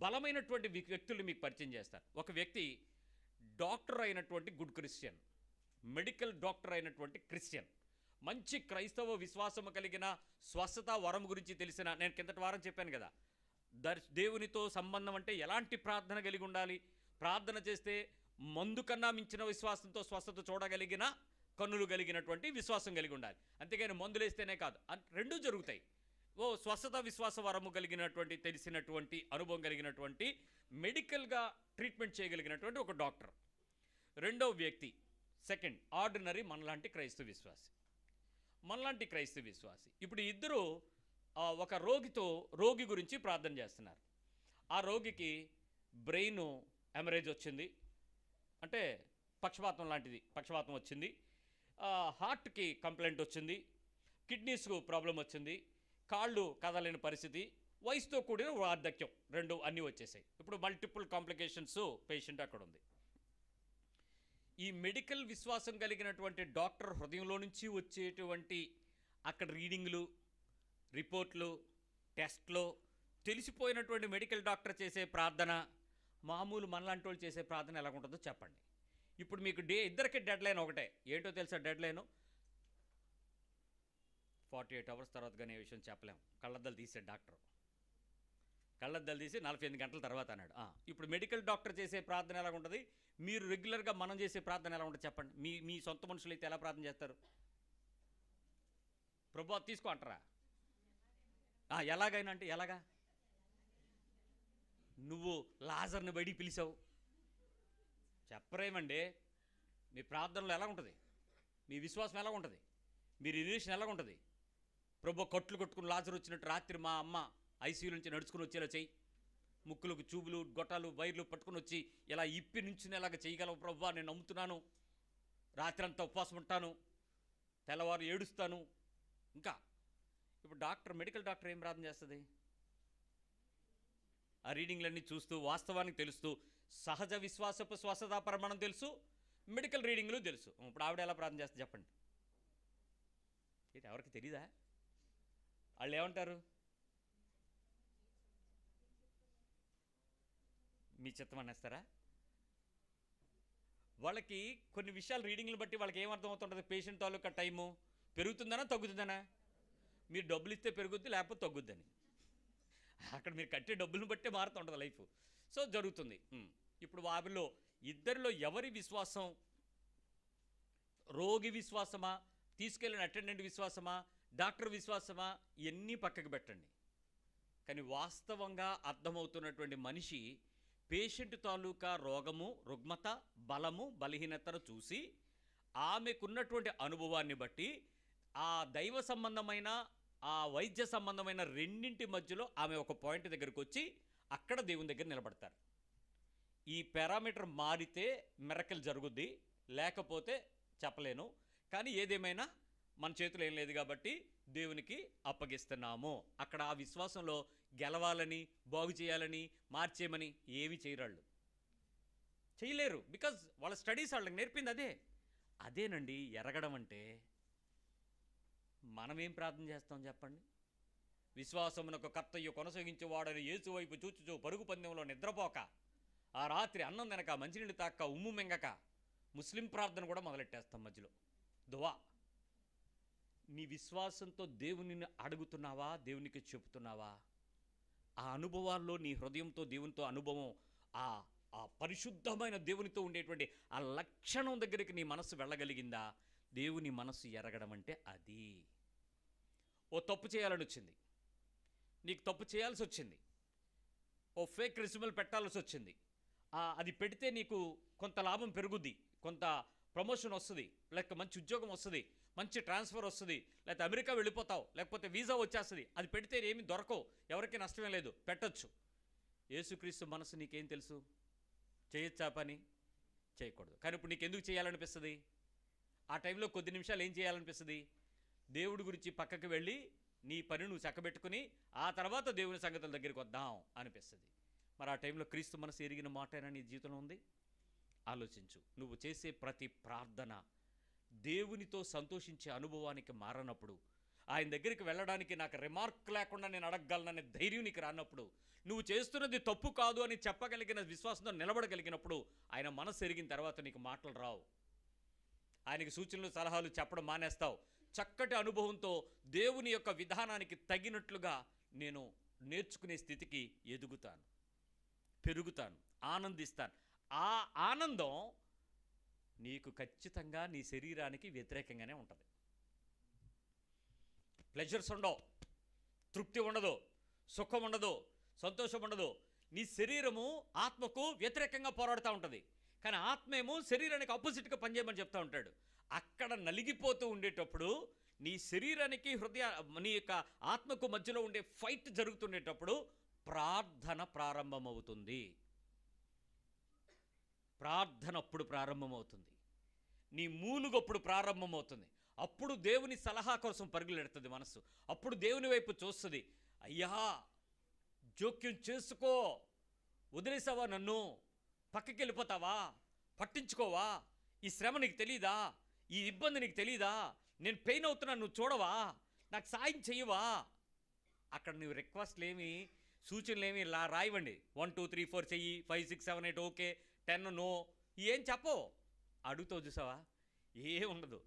బలమైనటువంటి వ్యక్తులు మీకు పరిచయం చేస్తాను. ఒక వ్యక్తి డాక్టర్ అయినటువంటి గుడ్ క్రిస్టియన్, మెడికల్ డాక్టర్ అయినటువంటి క్రిస్టియన్, మంచి క్రైస్తవ విశ్వాసము కలిగిన, స్వస్థత వరం గురించి తెలిసిన, నేను కిందటి వారం చెప్పాను కదా, దేవునితో సంబంధం అంటే ఎలాంటి ప్రార్థన కలిగి ఉండాలి, ప్రార్థన చేస్తే మందు కన్నా మించిన విశ్వాసంతో స్వస్థత చూడగలిగిన కన్నులు కలిగినటువంటి విశ్వాసం కలిగి ఉండాలి. అంతేగాని మందులేస్తేనే కాదు, రెండూ జరుగుతాయి. స్వస్థత విశ్వాస వరము కలిగినటువంటి, తెలిసినటువంటి అనుభవం కలిగినటువంటి, మెడికల్గా ట్రీట్మెంట్ చేయగలిగినటువంటి ఒక డాక్టర్. రెండవ వ్యక్తి సెకండ్ ఆర్డినరీ మనలాంటి క్రైస్తవ విశ్వాసి. ఇప్పుడు ఇద్దరు ఒక రోగి గురించి ప్రార్థన చేస్తున్నారు. ఆ రోగికి బ్రెయిన్ హెమరేజ్ వచ్చింది, అంటే పక్షపాతం వచ్చింది. హార్ట్కి కంప్లైంట్ వచ్చింది, కిడ్నీస్కు ప్రాబ్లం వచ్చింది, కాళ్ళు కదలేని పరిస్థితి, వయసుతో కూడిన వార్ధక్యం, రెండు అన్నీ వచ్చేసాయి. ఇప్పుడు మల్టిపుల్ కాంప్లికేషన్స్ పేషెంట్ అక్కడ ఉంది. ఈ మెడికల్ విశ్వాసం కలిగినటువంటి డాక్టర్ హృదయంలో నుంచి వచ్చేటువంటి అక్కడ రీడింగ్లు, రిపోర్ట్లు, టెస్ట్లు, తెలిసిపోయినటువంటి మెడికల్ డాక్టర్ చేసే ప్రార్థన, మామూలు మనలాంటి వాళ్ళు చేసే ప్రార్థన ఎలాగుంటుందో చెప్పండి. ఇప్పుడు మీకు ఇద్దరికి డెడ్ లైన్ ఒకటే. ఏంటో తెలుసా డెడ్ లైను? 48 hours తర్వాత కానీ ఏ విషయం చెప్పలేము. కళ్ళద్దాలు తీసే డాక్టర్ కళ్ళద్దాలు తీసి 48 గంటల తర్వాత అన్నాడు. ఇప్పుడు మెడికల్ డాక్టర్ చేసే ప్రార్థన ఎలా ఉంటుంది, మీరు రెగ్యులర్గా మనం చేసే ప్రార్థన ఎలా ఉంటుంది చెప్పండి. మీ సొంత మనుషులు అయితే ఎలా ప్రార్థన చేస్తారు? ప్రభు తీసుకో అంటారా? ఎలాగైనా అంటే ఎలాగా? నువ్వు లాజర్ని బయటికి పిలిచావు చెప్పరేమండి. మీ ప్రార్థనలో ఎలా ఉంటుంది, మీ విశ్వాసం ఎలా ఉంటుంది, మీ రిలేషన్ ఎలా ఉంటుంది? ప్రభు కట్లు కొట్టుకుని లాజర్ వచ్చినట్టు రాత్రి మా అమ్మ ఐసీయూ నుంచి నడుచుకుని వచ్చేలా చెయ్యి, ముక్కులకు చూపులు, గొట్టాలు, వైర్లు పట్టుకుని వచ్చి ఇలా ఇప్పి నుంచి ఎలాగ చేయగలవు ప్రభు, నేను నమ్ముతున్నాను, రాత్రి అంతా ఉపవాసం ఉంటాను, తెల్లవారు ఏడుస్తాను. ఇంకా ఇప్పుడు మెడికల్ డాక్టర్ ఏం ప్రార్థన చేస్తుంది? ఆ రీడింగ్లన్నీ చూస్తూ, వాస్తవానికి తెలుస్తూ, సహజ విశ్వాసపు స్వస్థత ప్రమాణం తెలుసు, మెడికల్ రీడింగ్లు తెలుసు. ఇప్పుడు ఆవిడ ఎలా ప్రార్థన చేస్తుంది చెప్పండి? ఇది ఎవరికి తెలీదా? వాళ్ళు ఏమంటారు? మీ చిత్తం అనేస్తారా? వాళ్ళకి కొన్ని విషయాలు రీడింగ్లు బట్టి వాళ్ళకి ఏమర్థం అవుతుంటుంది? పేషెంట్ తాలూకా టైము పెరుగుతుందనా తగ్గుతుందనా? మీరు డబ్బులు ఇస్తే పెరుగుద్ది, లేకపోతే తగ్గుద్దని. అక్కడ మీరు కట్టే డబ్బులను బట్టే మారుతుంటుంది లైఫ్. సో జరుగుతుంది. ఇప్పుడు వారిలో ఇద్దరిలో ఎవరి విశ్వాసం, రోగి విశ్వాసమా, తీసుకెళ్ళిన అటెండెంట్ విశ్వాసమా, డాక్టర్ విశ్వాసమా, ఇవన్నీ పక్కకు పెట్టండి. కానీ వాస్తవంగా అర్థమవుతున్నటువంటి మనిషి పేషెంట్ తాలూకా రోగము, రుగ్మత, బలము, బలహీనతను చూసి ఆమెకున్నటువంటి అనుభవాన్ని బట్టి ఆ దైవ సంబంధమైన, ఆ వైద్య సంబంధమైన రెండింటి మధ్యలో ఆమె ఒక పాయింట్ దగ్గరికి వచ్చి అక్కడ దేవుని దగ్గర నిలబడతారు. ఈ పారామీటర్ మారితే మిరకల్ జరుగుద్ది, లేకపోతే చెప్పలేను. కానీ ఏదేమైనా మన చేతిలో ఏం లేదు కాబట్టి దేవునికి అప్పగిస్తున్నాము. అక్కడ ఆ విశ్వాసంలో గెలవాలని, బాగు చేయాలని, మార్చేయమని ఏమి చేయలేరు. బికాజ్ వాళ్ళ స్టడీస్ వాళ్ళకి నేర్పింది అదేనండి ఎరగడం అంటే. మనమేం ప్రార్థన చేస్తాం చెప్పండి? విశ్వాసమునకు కర్తయ్య కొనసాగించేవాడని యేసు వైపు చూచుచూ పరుగు పందెంలో నిద్రపోక, ఆ రాత్రి అన్నం తినక, మంచినీళ్ళు తాక్క, ఉమ్ము మింగక ముస్లిం ప్రార్థన కూడా మొదలెట్టేస్తాం మధ్యలో. దువా నీ విశ్వాసంతో దేవునిని అడుగుతున్నావా, దేవునికి చెబుతున్నావా? ఆ అనుభవాల్లో నీ హృదయంతో దేవునితో అనుభవం, ఆ ఆ పరిశుద్ధమైన దేవునితో ఉండేటువంటి ఆ లక్షణం దగ్గరికి నీ మనసు వెళ్ళగలిగిందా? దేవుని మనసు ఎరగడం అంటే అది. ఓ తప్పు చేయాలని వచ్చింది, నీకు తప్పు చేయాల్సి వచ్చింది, ఓ ఫేక్ రెజ్యూమెల్ పెట్టాల్సి వచ్చింది. అది పెడితే నీకు కొంత లాభం పెరుగుద్ది, కొంత ప్రమోషన్ వస్తుంది, లేక మంచి ఉద్యోగం వస్తుంది, మంచి ట్రాన్స్ఫర్ వస్తుంది, లేకపోతే అమెరికా వెళ్ళిపోతావు, లేకపోతే వీసా వచ్చేస్తుంది. అది పెడితే ఏమీ దొరకవు, ఎవరికి నష్టమే లేదు, పెట్టచ్చు. యేసుక్రీస్తు మనసు నీకేం తెలుసు? చేయొచ్చా పని? చేయకూడదు. కానీ ఇప్పుడు నీకు ఎందుకు చేయాలనిపిస్తుంది? ఆ టైంలో కొద్ది నిమిషాలు ఏం చేయాలనిపిస్తుంది? దేవుడి గురించి పక్కకి వెళ్ళి నీ పని నువ్వు చక్కబెట్టుకుని ఆ తర్వాత దేవుని సంగతుల దగ్గరికి వద్దాం అనిపిస్తుంది. మరి ఆ టైంలో క్రీస్తు మనసు ఎరిగిన మాటైనా నీ జీవితంలో ఉంది? ఆలోచించు. నువ్వు చేసే ప్రతి ప్రార్థన దేవునితో సంతోషించే అనుభవానికి మారనప్పుడు, ఆయన దగ్గరికి వెళ్ళడానికి నాకు రిమార్క్ లేకుండా నేను అడగగలననే ధైర్యం నీకు రానప్పుడు, నువ్వు చేస్తున్నది తప్పు కాదు అని చెప్పగలిగిన విశ్వాసంతో నిలబడగలిగినప్పుడు, ఆయన మనసు ఎరిగిన తర్వాత నీకు మాటలు రావు. ఆయనకి సూచనలు సలహాలు చెప్పడం మానేస్తావు. చక్కటి అనుభవంతో దేవుని యొక్క విధానానికి తగినట్లుగా నేను నేర్చుకునే స్థితికి ఎదుగుతాను, పెరుగుతాను, ఆనందిస్తాను. ఆ ఆనందం నీకు ఖచ్చితంగా నీ శరీరానికి వ్యతిరేకంగానే ఉంటుంది. ప్లెజర్స్ ఉండవు, తృప్తి ఉండదు, సుఖం ఉండదు, సంతోషం ఉండదు. నీ శరీరము ఆత్మకు వ్యతిరేకంగా పోరాడుతూ ఉంటుంది. కానీ ఆత్మేమో శరీరానికి ఆపోజిట్గా పనిచేయమని చెప్తూ ఉంటాడు. అక్కడ నలిగిపోతూ ఉండేటప్పుడు నీ శరీరానికి నీ యొక్క ఆత్మకు మధ్యలో ఉండే ఫైట్ జరుగుతుండేటప్పుడు ప్రార్థన ప్రారంభమవుతుంది. ప్రార్థన అప్పుడు ప్రారంభమవుతుంది. నీ మూలుగప్పుడు ప్రారంభమవుతుంది. అప్పుడు దేవుని సలహా కోసం పరుగులెడుతుంది మనసు. అప్పుడు దేవుని వైపు చూస్తుంది. అయ్యా, జోక్యం చేసుకో, వదిలేసావా నన్ను, పక్కకి వెళ్ళిపోతావా, పట్టించుకోవా, ఈ శ్రమ నీకు తెలీదా, ఈ ఇబ్బంది నీకు తెలీదా, నేను పెయిన్ అవుతున్నాను, నువ్వు చూడవా, నాకు సాయం చెయ్యవా? అక్కడ నువ్వు రిక్వెస్ట్లు ఏమి, సూచనలు ఏమి రాయివ్వండి. 1 2 3 4 చెయ్యి, 5 6 7 8 ఓకే, 10 నో, ఏం చెప్పవు. అడుగుతావు చూసావా, ఏ ఉండదు.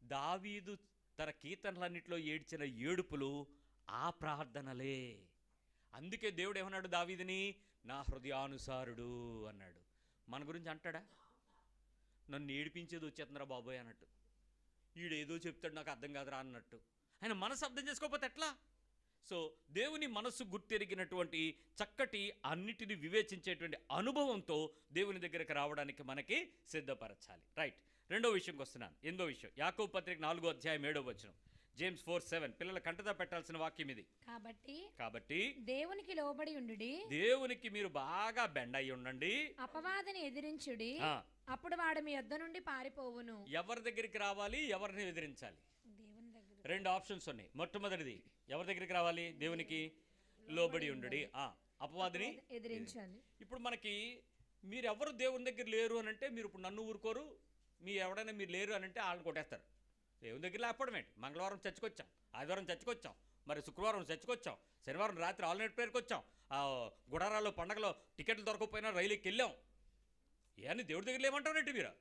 దావీదు తన కీర్తనలన్నింటిలో ఏడ్చిన ఏడుపులు ఆ ప్రార్థనలే. అందుకే దేవుడు ఏమన్నాడు దావీదుని? నా హృదయానుసారుడు అన్నాడు. మన గురించి అంటాడా? నన్ను ఏడిపించేది వచ్చేస్తుందిరా బాబోయ్ అన్నట్టు, ఈడేదో చెప్తాడు నాకు అర్థం కాదురా అన్నట్టు. ఆయన మనసు అర్థం చేసుకోకపోతే ఎట్లా? సో దేవుని మనసు గుర్తెరిగినటువంటి చక్కటి అన్నిటిని వివేచించేటువంటి అనుభవంతో దేవుని దగ్గరకు రావడానికి మనకి సిద్ధపరచాలి. రైట్, రెండో విషయంకి వస్తున్నాను. 8వ విషయం, యాకోబు పత్రిక 4వ అధ్యాయం 7వ వచనం, జేమ్స్ 4:7. పిల్లల కంటదా పెట్టాల్సిన వాక్యం ఇది. కాబట్టి దేవునికి లోబడి ఉండుడి, దేవునికి మీరు బాగా బెండ్ అయి ఉండండి, అపవాదిని ఎదిరించుడి, అప్పుడు వాడు మీ యొద్ద నుండి పారిపోవును. ఎవరి దగ్గరికి రావాలి, ఎవరిని ఎదిరించాలి? దేవుని దగ్గర. 2 ఆప్షన్స్ ఉన్నాయి. మొట్టమొదటిది ఎవరి దగ్గరికి రావాలి? దేవునికి లోబడి ఉండుడి, అపవాదిని ఎదిరించాలి. ఇప్పుడు మనకి మీరెవరు దేవుని దగ్గర లేరు అని అంటే, మీరు ఇప్పుడు నన్ను ఊరుకోరు, మీ ఎవడైనా మీరు లేరు అని అంటే వాళ్ళని కొట్టేస్తారు. దేవుని దగ్గర లేకపోవడం ఏంటి? మంగళవారం చర్చికి వచ్చాం, ఆదివారం చర్చికి వచ్చాం, మరి శుక్రవారం చర్చికి వచ్చాం, శనివారం రాత్రి ఆల్నైట్ ప్రేయర్కి వచ్చాం, గుడారాల్లో పండగలో టికెట్లు దొరకకపోయినా రైలుకి వెళ్ళాం. ఏమని దేవుడి దగ్గర లేమంటారంటే మీరు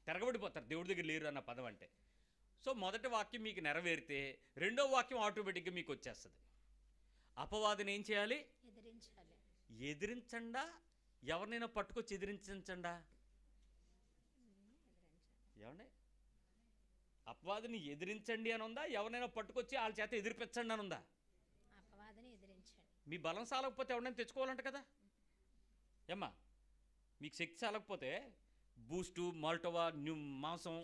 తిరగబడిపోతారు దేవుడి దగ్గర లేరు అన్న పదం అంటే. సో మొదటి వాక్యం మీకు నెరవేరితే రెండో వాక్యం ఆటోమేటిక్గా మీకు వచ్చేస్తుంది. అపవాదిని ఏం చేయాలి? ఎదిరించాలి. ఎదిరించండా? ఎవరినైనా పట్టుకొచ్చి ఎదిరించండా? ఏమండి, అపవాదిని ఎదిరించండి అని ఉందా? ఎవరినైనా పట్టుకొచ్చి వాళ్ళ చేత ఎదిరిపించండి అని ఉందా? అపవాదిని ఎదిరించండి. మీ బలం సాలకపోతే ఎవరైనా తెచ్చుకోవాలంట కదా. ఏమ్మా, మీకు శక్తి సాలకపోతే బూస్టు, మాల్టోవా, మాంసం,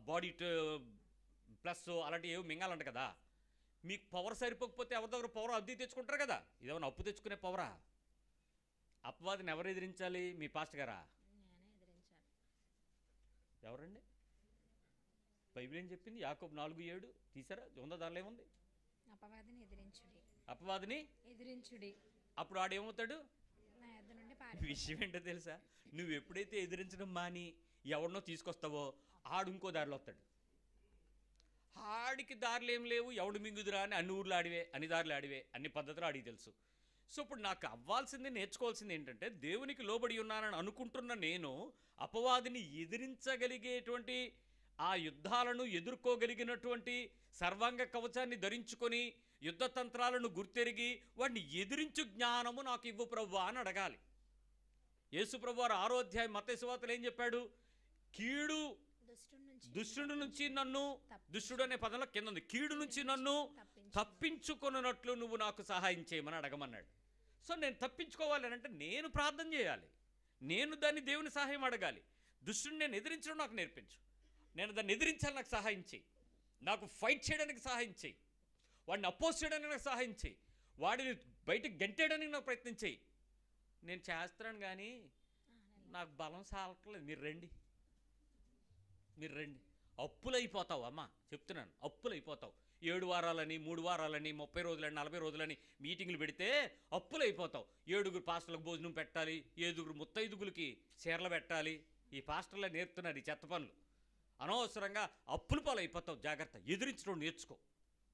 బాడీ ప్లస్ అలాంటివి ఏవి మింగాలంట కదా. మీకు పవర్ సరిపోకపోతే ఎవరి దగ్గర పవర్ అద్దె తెచ్చుకుంటారు కదా. ఇదేమన్నా అప్పు తెచ్చుకునే పవరా? అపవాదిని ఎవరు ఎదిరించాలి? మీ పాస్టర్ గారా? ఎవరండి? బైబిల్ ఏం చెప్పింది? యాకోబు 4:7 తీసారా? ఉందా? దానిలో ఏముంది? అపవాదిని ఎదిరించుడి, అపవాదిని ఎదిరించుడి, అప్పుడు ఆడేమవుతాడు? నా యొద్ద నుండి విషయం ఏంటో తెలుసా? నువ్వు ఎప్పుడైతే ఎదిరించడం మాని ఎవరినో తీసుకొస్తావో ఆడు ఇంకో దారిలో వస్తాడు. ఆడికి దారులు ఏం లేవు, ఎవడు మింగుదురా అని అన్ని ఊర్లు ఆడివే, అన్ని దారులు ఆడివే, అన్ని పద్ధతులు ఆడికి తెలుసు. సో ఇప్పుడు నాకు అవ్వాల్సింది, నేర్చుకోవాల్సింది ఏంటంటే, దేవునికి లోబడి ఉన్నానని అనుకుంటున్న నేను అపవాదిని ఎదిరించగలిగేటువంటి ఆ యుద్ధాలను ఎదుర్కోగలిగినటువంటి సర్వాంగ కవచాన్ని ధరించుకొని యుద్ధ తంత్రాలను గుర్తెరిగి వాడిని ఎదిరించు జ్ఞానము నాకు ఇవ్వు ప్రభువా అని అడగాలి. యేసు ప్రభువారు 6వ అధ్యాయం మత్తయి సువార్తలో ఏం చెప్పాడు? కీడు దుష్టుడి నుంచి నన్ను, దుష్టుడు అనే పదంలో కింద ఉంది, కీడు నుంచి నన్ను తప్పించుకొనున్నట్లు నువ్వు నాకు సహాయం చేయమని అడగమన్నాడు. సో నేను తప్పించుకోవాలి అని అంటే నేను ప్రార్థన చేయాలి, నేను దాన్ని దేవుని సహాయం అడగాలి. దుష్టుని నేను ఎదిరించడం నాకు నేర్పించు, నేను దాన్ని ఎదిరించాలి, నాకు సహాయం చేయి, నాకు ఫైట్ చేయడానికి సహాయం చేయి, వాడిని అపోజ్ చేయడానికి నాకు సహాయం చేయి, వాడిని బయటకు గెంటేయడానికి నాకు ప్రయత్నం చేయి. నేను చేస్తున్నాను కానీ నాకు బలం సాలట్లేదు, మీరు రండి, మీరు రండి. అప్పులైపోతావు అమ్మా, చెప్తున్నాను, అప్పులైపోతావు. 7 వారాలని 3 వారాలని 30 రోజులని 40 రోజులని మీటింగ్లు పెడితే అప్పులైపోతావు. 7 పాస్టర్లకు భోజనం పెట్టాలి, 7 ముత్తైదుగులకి చీరలు పెట్టాలి. ఈ పాస్టర్లే నేర్పుతున్నారు ఈ చెత్త పనులు. అనవసరంగా అప్పుల పాలు అయిపోతావు. జాగ్రత్త, ఎదిరించడం నేర్చుకో.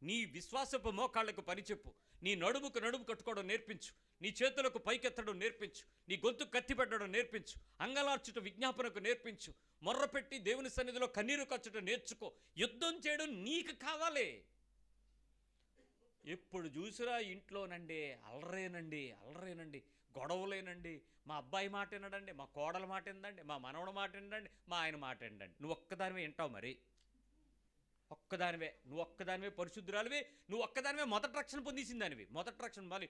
నీ విశ్వాసపు మోకాళ్లకు పని చెప్పు, నీ నడుముకు నడుము కట్టుకోవడం నేర్పించు, నీ చేతులకు పైకెత్తడం నేర్పించు, నీ గొంతు కత్తి పెట్టడం నేర్పించు, అంగలార్చుట విజ్ఞాపనకు నేర్పించు, మొర్రపెట్టి దేవుని సన్నిధిలో కన్నీరు కచ్చటం నేర్చుకో. యుద్ధం చేయడం నీకు కావాలి. ఎప్పుడు చూసిరా ఇంట్లోనండి అల్లరేనండి, గొడవలేనండి, మా అబ్బాయి మాట వినడండి, మా కోడల మాట వినండి, మా మనవడ మాట వినండి, మా ఆయన మాట వినండి. నువ్వు ఒక్కదానివే వింటావు, మరి నువ్వు ఒక్కదానివే పరిశుద్ధురాలివి, నువ్వు ఒక్కదానివే మొదటి రక్షణ పొందేసిన దానివి. మొదటి రక్షణ మళ్ళీ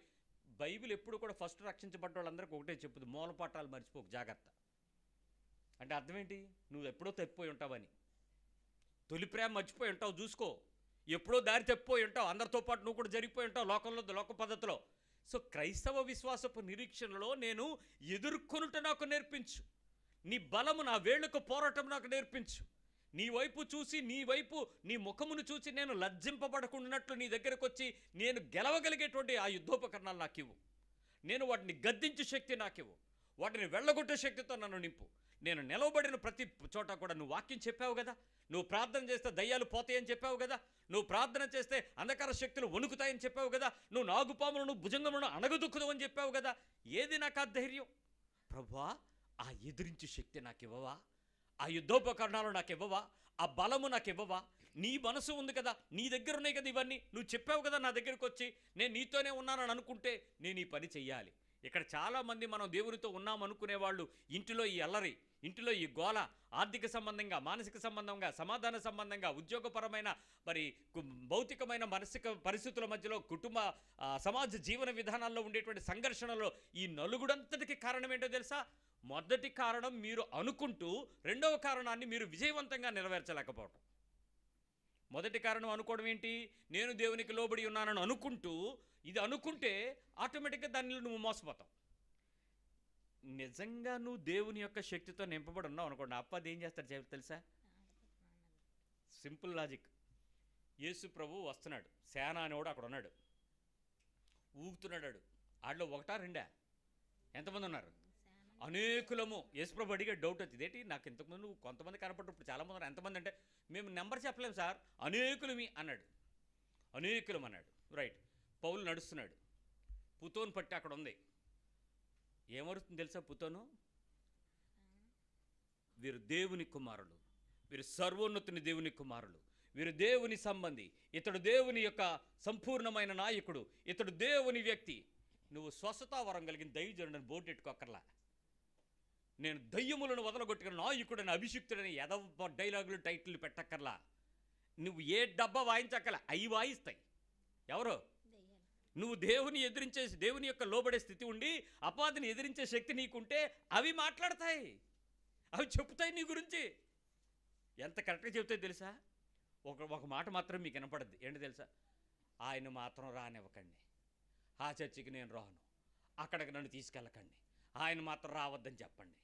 బైబిల్ ఎప్పుడు కూడా ఫస్ట్ రక్షించబడ్డ వాళ్ళందరికీ ఒకటే చెప్పుదు, మూలపాఠాలు మర్చిపోకు, జాగ్రత్త. అంటే అర్థం ఏంటి? నువ్వు ఎప్పుడో తప్పిపోయి ఉంటావని. తొలి ప్రేమ మర్చిపోయి ఉంటావు, చూసుకో. ఎప్పుడో దారి తప్పిపోయి ఉంటావు, అందరితో పాటు నువ్వు కూడా జరిగిపోయి ఉంటావు లోక పద్ధతిలో. సో క్రైస్తవ విశ్వాసపు నిరీక్షణలో నేను ఎదుర్కొనుట నాకు నేర్పించు, నీ బలము నా వేళ్లకు పోరాటం నాకు నేర్పించు, నీ వైపు చూసి నీ ముఖమును చూసి నేను లజ్జింపబడకున్నట్లు నీ దగ్గరకు వచ్చి నేను గెలవగలిగేటువంటి ఆ యుద్ధోపకరణాలు నాకు ఇవ్వు. నేను వాటిని గద్దించే శక్తి నాకు ఇవ్వు, వాటిని వెళ్ళగొట్టే శక్తితో నన్ను నింపు. నేను నిలవబడిన ప్రతి చోట కూడా నువ్వు వాక్యం చెప్పావు కదా, నువ్వు ప్రార్థన చేస్తే దయ్యాలు పోతాయని చెప్పావు కదా, నువ్వు ప్రార్థన చేస్తే అంధకార శక్తులు వణుకుతాయని చెప్పావు కదా, నువ్వు నాగుపాములను భుజంగములను అణగదొక్కుదు అని చెప్పావు కదా. ఏది నాకు ఆ ధైర్యం? ప్రభువా, ఆ ఎదిరించే శక్తి నాకు ఇవ్వవా? ఆ యుద్ధోపకరణాలు నాకు ఇవ్వవా? ఆ బలము నాకు ఇవ్వవా? నీ మనసు ఉంది కదా, నీ దగ్గర ఉన్నాయి కదా ఇవన్నీ, నువ్వు చెప్పావు కదా నా దగ్గరికి వచ్చి నేను నీతోనే ఉన్నానని అనుకుంటే నేను ఈ పని చెయ్యాలి. ఇక్కడ చాలామంది మనం దేవునితో ఉన్నామనుకునే వాళ్ళు ఇంటిలో ఈ అల్లరి, ఇంటిలో ఈ గోల, ఆర్థిక సంబంధంగా, మానసిక సంబంధంగా, సమాధాన సంబంధంగా, ఉద్యోగపరమైన, మరి భౌతికమైన మానసిక పరిస్థితుల మధ్యలో, కుటుంబ సమాజ జీవన విధానాల్లో ఉండేటువంటి సంఘర్షణలో ఈ నలుగుడంతటికి కారణం ఏంటో తెలుసా? మొదటి కారణం మీరు అనుకుంటూ, రెండవ కారణాన్ని మీరు విజయవంతంగా నెరవేర్చలేకపోవటం. మొదటి కారణం అనుకోవడం ఏంటి? నేను దేవునికి లోబడి ఉన్నానని అనుకుంటూ, ఇది అనుకుంటే ఆటోమేటిక్గా దానిలో నువ్వు మోసపోతావు. నిజంగా నువ్వు దేవుని యొక్క శక్తితో నింపబడి ఉన్నావు అనుకోండి, అప్పది ఏం చేస్తాడు తెలుసా? Simple logic. యేసు ప్రభు వస్తున్నాడు, సేన అనేవాడు అక్కడ ఉన్నాడు, ఊగుతున్నాడు. ఆడలో ఒకటా రెండా? ఎంతమంది ఉన్నారు? అనేకులము. యేసు ప్రభు అడిగే డౌట్ వచ్చింది, ఏంటి నాకు ఇంతకుముందు కొంతమంది కనపడ్డ, ఇప్పుడు చాలామంది ఉన్నారు, ఎంతమంది అంటే మేము నెంబర్ చెప్పలేము సార్, అనేకులమి అన్నాడు. అనేకులం అన్నాడు. రైట్. పౌలు నడుస్తున్నాడు, పుతోను పట్టి అక్కడ ఉంది. ఏమరుస్తుంది తెలుసా పుతోను? వీరు దేవుని కుమారులు, వీరు సర్వోన్నతుని దేవుని కుమారులు, వీరు దేవుని సంబంధి, ఇతడు దేవుని యొక్క సంపూర్ణమైన నాయకుడు, ఇతడు దేవుని వ్యక్తి. నువ్వు స్వస్థతా వరం కలిగిన దైవజనుడని బోర్డు ఎట్టుకోకర్లా, నేను దయ్యములను వదలగొట్టుకున్న నాయకుడని అభిషిక్తుడని ఎదవ డైలాగులు టైటిల్ పెట్టక్కర్లా. నువ్వు ఏ డబ్బా వాయించక్కర్లా, అవి వాయిస్తాయి. ఎవరో? నువ్వు దేవుని ఎదిరించే, దేవుని యొక్క లోబడే స్థితి ఉండి అపాదిని ఎదిరించే శక్తి నీకుంటే అవి మాట్లాడతాయి, అవి చెప్తాయి నీ గురించి. ఎంత కరెక్ట్గా చెప్తాయి తెలుసా? ఒక మాట మాత్రం మీకు వినపడద్ది, ఏంటి తెలుసా? ఆయన మాత్రం రానివ్వకండి, ఆ చర్చికి నేను రాను, అక్కడికి నన్ను తీసుకెళ్ళకండి, ఆయన మాత్రం రావద్దని చెప్పండి.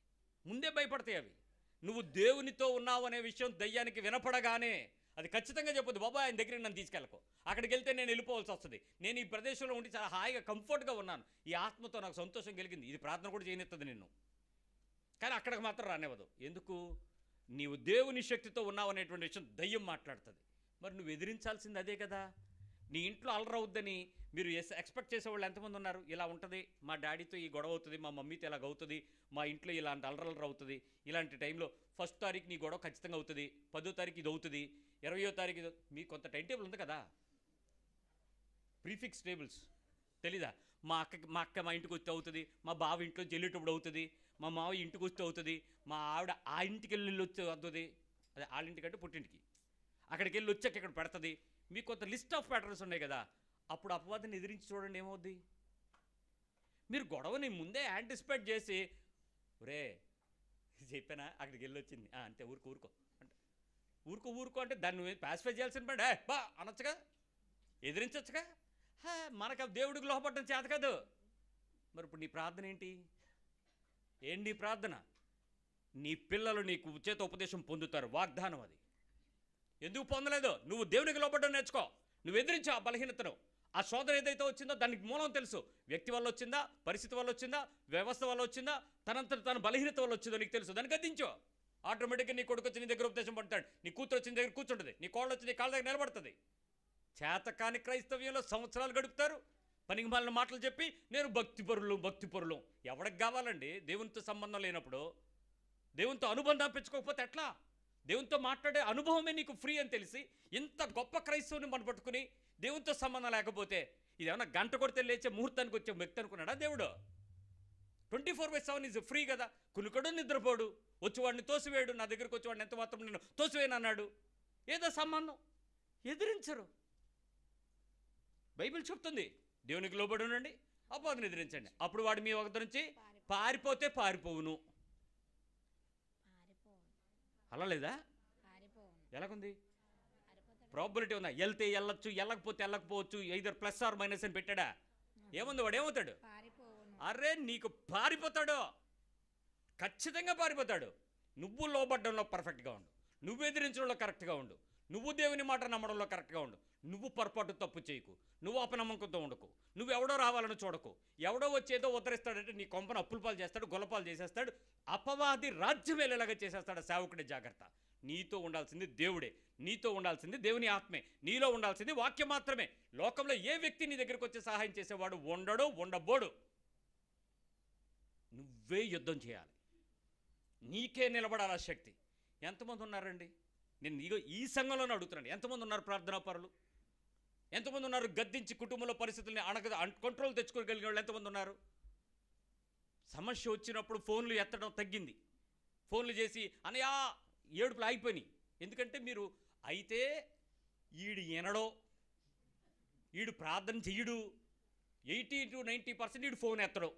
ముందే భయపడతాయి అవి. నువ్వు దేవునితో ఉన్నావు అనే విషయం దయ్యానికి వినపడగానే అది ఖచ్చితంగా చెప్పొద్దు, బాబా ఆయన దగ్గరికి నన్ను తీసుకెళ్ళకు, అక్కడికి వెళ్తే నేను వెళ్ళిపోవాల్సి వస్తుంది, నేను ఈ ప్రదేశంలో ఉండి చాలా హాయిగా కంఫర్ట్గా ఉన్నాను, ఈ ఆత్మతో నాకు సంతోషం కలిగింది, ఇది ప్రార్థన కూడా చేయనిస్తుంది నిన్ను, కానీ అక్కడికి మాత్రం రానివ్వదు. ఎందుకు? నీవు దేవుని శక్తితో ఉన్నావు అనేటువంటి విషయం దయ్యం మాట్లాడుతుంది. మరి నువ్వు ఎదిరించాల్సింది అదే కదా. నీ ఇంట్లో అలరవుద్దని మీరు ఎక్స్పెక్ట్ చేసేవాళ్ళు ఎంతమంది ఉన్నారు? ఇలా ఉంటుంది, మా డాడీతో ఈ గొడవ అవుతుంది, మా మమ్మీతో ఇలాగ అవుతుంది, మా ఇంట్లో ఇలాంటి అలరలరు అవుతుంది, ఇలాంటి టైంలో 1వ తారీఖు నీ గొడవ ఖచ్చితంగా అవుతుంది, 10వ తారీఖు ఇది అవుతుంది, 20వ తారీఖు ఇది. మీకు కొంత టైం టేబుల్ ఉంది కదా, ప్రీఫిక్స్ టేబుల్స్ తెలీదా? మా అక్క మా ఇంటికి వస్తే అవుతుంది, మా బావ ఇంట్లో వెళ్ళేటప్పుడు అవుతుంది, మా మావ ఇంటికి వస్తే అవుతుంది, మా ఆవిడ ఆ ఇంటికి వెళ్ళి వచ్చి అవుతుంది, అదే వాళ్ళ ఇంటికంటే పుట్టింటికి, అక్కడికి వెళ్ళి వచ్చాక ఇక్కడ పెడుతుంది. మీకు కొంత లిస్ట్ ఆఫ్ ప్యాటర్న్స్ ఉన్నాయి కదా. అప్పుడు అపవాదాన్ని ఎదిరించి చూడండి ఏమవుద్ది. మీరు గొడవని ముందే యాంటిసిపేట్ చేసి, ఒరే చెప్పానా అక్కడికి వెళ్ళి వచ్చింది అంతే, ఊరుకో అంటే ఊరుకో అంటే దాన్ని నువ్వు పాసిఫై చేయాల్సిన పని బా అనొచ్చుగా, ఎదిరించచ్చుగా. మనకు దేవుడికి లోపడటం చేత కాదు. మరి ఇప్పుడు నీ ప్రార్థన ఏంటి? నీ ప్రార్థన? నీ పిల్లలు నీకు చేత ఉపదేశం పొందుతారు, వాగ్దానం అది. ఎందుకు పొందలేదు? నువ్వు దేవునికి లోపడడం నేర్చుకో. నువ్వు ఎదిరించు ఆ బలహీనతను. ఆ శోధన ఏదైతే వచ్చిందో దానికి మూలం తెలుసు. వ్యక్తి వల్ల వచ్చిందా, పరిస్థితి వల్ల వచ్చిందా, వ్యవస్థ వల్ల వచ్చిందా, తనంతట తన బలహీనత వల్ల వచ్చిందో నీకు తెలుసు. దాన్ని గద్దించో. ఆటోమేటిక్గా నీ కొడుకు వచ్చి నీ దగ్గర ఉపదేశం పడతాడు, నీ కూతురు వచ్చి నీ దగ్గర కూర్చుంటుంది, నీ కోళ్ళు వచ్చి నీ కాళ్ళ దగ్గర నిలబడుతుంది. చేతకాని క్రైస్తవ్యంలో సంవత్సరాలు గడుపుతారు, పనికి మాలిన మాటలు చెప్పి నేను భక్తిపరులు. ఎవరికి కావాలండి దేవునితో సంబంధం లేనప్పుడు? దేవునితో అనుబంధం పెంచుకోకపోతే ఎట్లా? దేవునితో మాట్లాడే అనుభవమే నీకు ఫ్రీ అని తెలిసి ఇంత గొప్ప క్రైస్తవుని మనం పట్టుకుని దేవునితో సంబంధం లేకపోతే ఇదేమన్నా గంట కొడితే లేచే ముహూర్తానికి వచ్చే వ్యక్తి అనుకున్నాడా దేవుడు? 24/7 ఈజ్ ఫ్రీ కదా. కునుకడు నిద్రపోడు, వచ్చేవాడిని తోసివేయడు, నా దగ్గరికి వచ్చేవాడిని ఎంత మాత్రం నేను తోసివేయను అన్నాడు. ఏదో సంబంధం. ఎదిరించరు. బైబిల్ చెప్తుంది దేవునికి లోబడి ఉండండి, అపవాదిని ఎదిరించండి, అప్పుడు వాడు మీ వద్ద నుంచి పారిపోతే పారిపోవును. అలా లేదా? ఎలాగుంది? ప్రాబిలిటీ ఉందా? వెళ్తే వెళ్ళొచ్చు, వెళ్ళకపోతే వెళ్ళకపోవచ్చు, ఎయిదర్ ప్లస్ ఆర్ మైనస్ అని పెట్టాడా? ఏముంది? వాడు ఏమవుతాడు? అరే నీకు పారిపోతాడు, ఖచ్చితంగా పారిపోతాడు. నువ్వు లోబడ్డంలో పర్ఫెక్ట్గా ఉండు, నువ్వు ఎదిరించడంలో కరెక్ట్గా ఉండు, నువ్వు దేవుని మాట నమ్మడంలో కరెక్ట్గా ఉండు, నువ్వు పొరపాటు తప్పు చేయకు, నువ్వు అపనమ్మకంతో ఉండకు, నువ్వు ఎవడో రావాలని చూడకు. ఎవడో వచ్చేదో ఉద్ధరిస్తాడంటే నీ కొంపను అప్పుల పాలు చేస్తాడు, గొల్లపాలు చేసేస్తాడు, అపవాది రాజ్యం వెళ్ళేలాగా చేసేస్తాడు. సేవకుడి జాగ్రత్త. నీతో ఉండాల్సింది దేవుడే, నీతో ఉండాల్సింది దేవుని ఆత్మే, నీలో ఉండాల్సింది వాక్యం మాత్రమే. లోకంలో ఏ వ్యక్తి నీ దగ్గరికి వచ్చి సహాయం చేసేవాడు ఉండబోడు. నువ్వే యుద్ధం చేయాలి, నీకే నిలబడాల శక్తి. ఎంతమంది ఉన్నారండి? నేను ఈ సంఘంలోనే అడుగుతున్నాను, ఎంతమంది ఉన్నారు ప్రార్థనా పరులు? ఎంతమంది ఉన్నారు గద్దించి కుటుంబంలో పరిస్థితుల్ని కంట్రోల్ తెచ్చుకోగలిగిన వాళ్ళు ఎంతమంది ఉన్నారు? సమస్య వచ్చినప్పుడు ఫోన్లు ఎత్తడం తగ్గింది, ఫోన్లు చేసి అనయా ఏడుపులు ఆగిపోయినాయి. ఎందుకంటే మీరు అయితే ఈడు ఎనడో, ఈడు ప్రార్థన చెయ్యడు, 80 to 90% ఈడు ఫోన్ ఎత్తడు,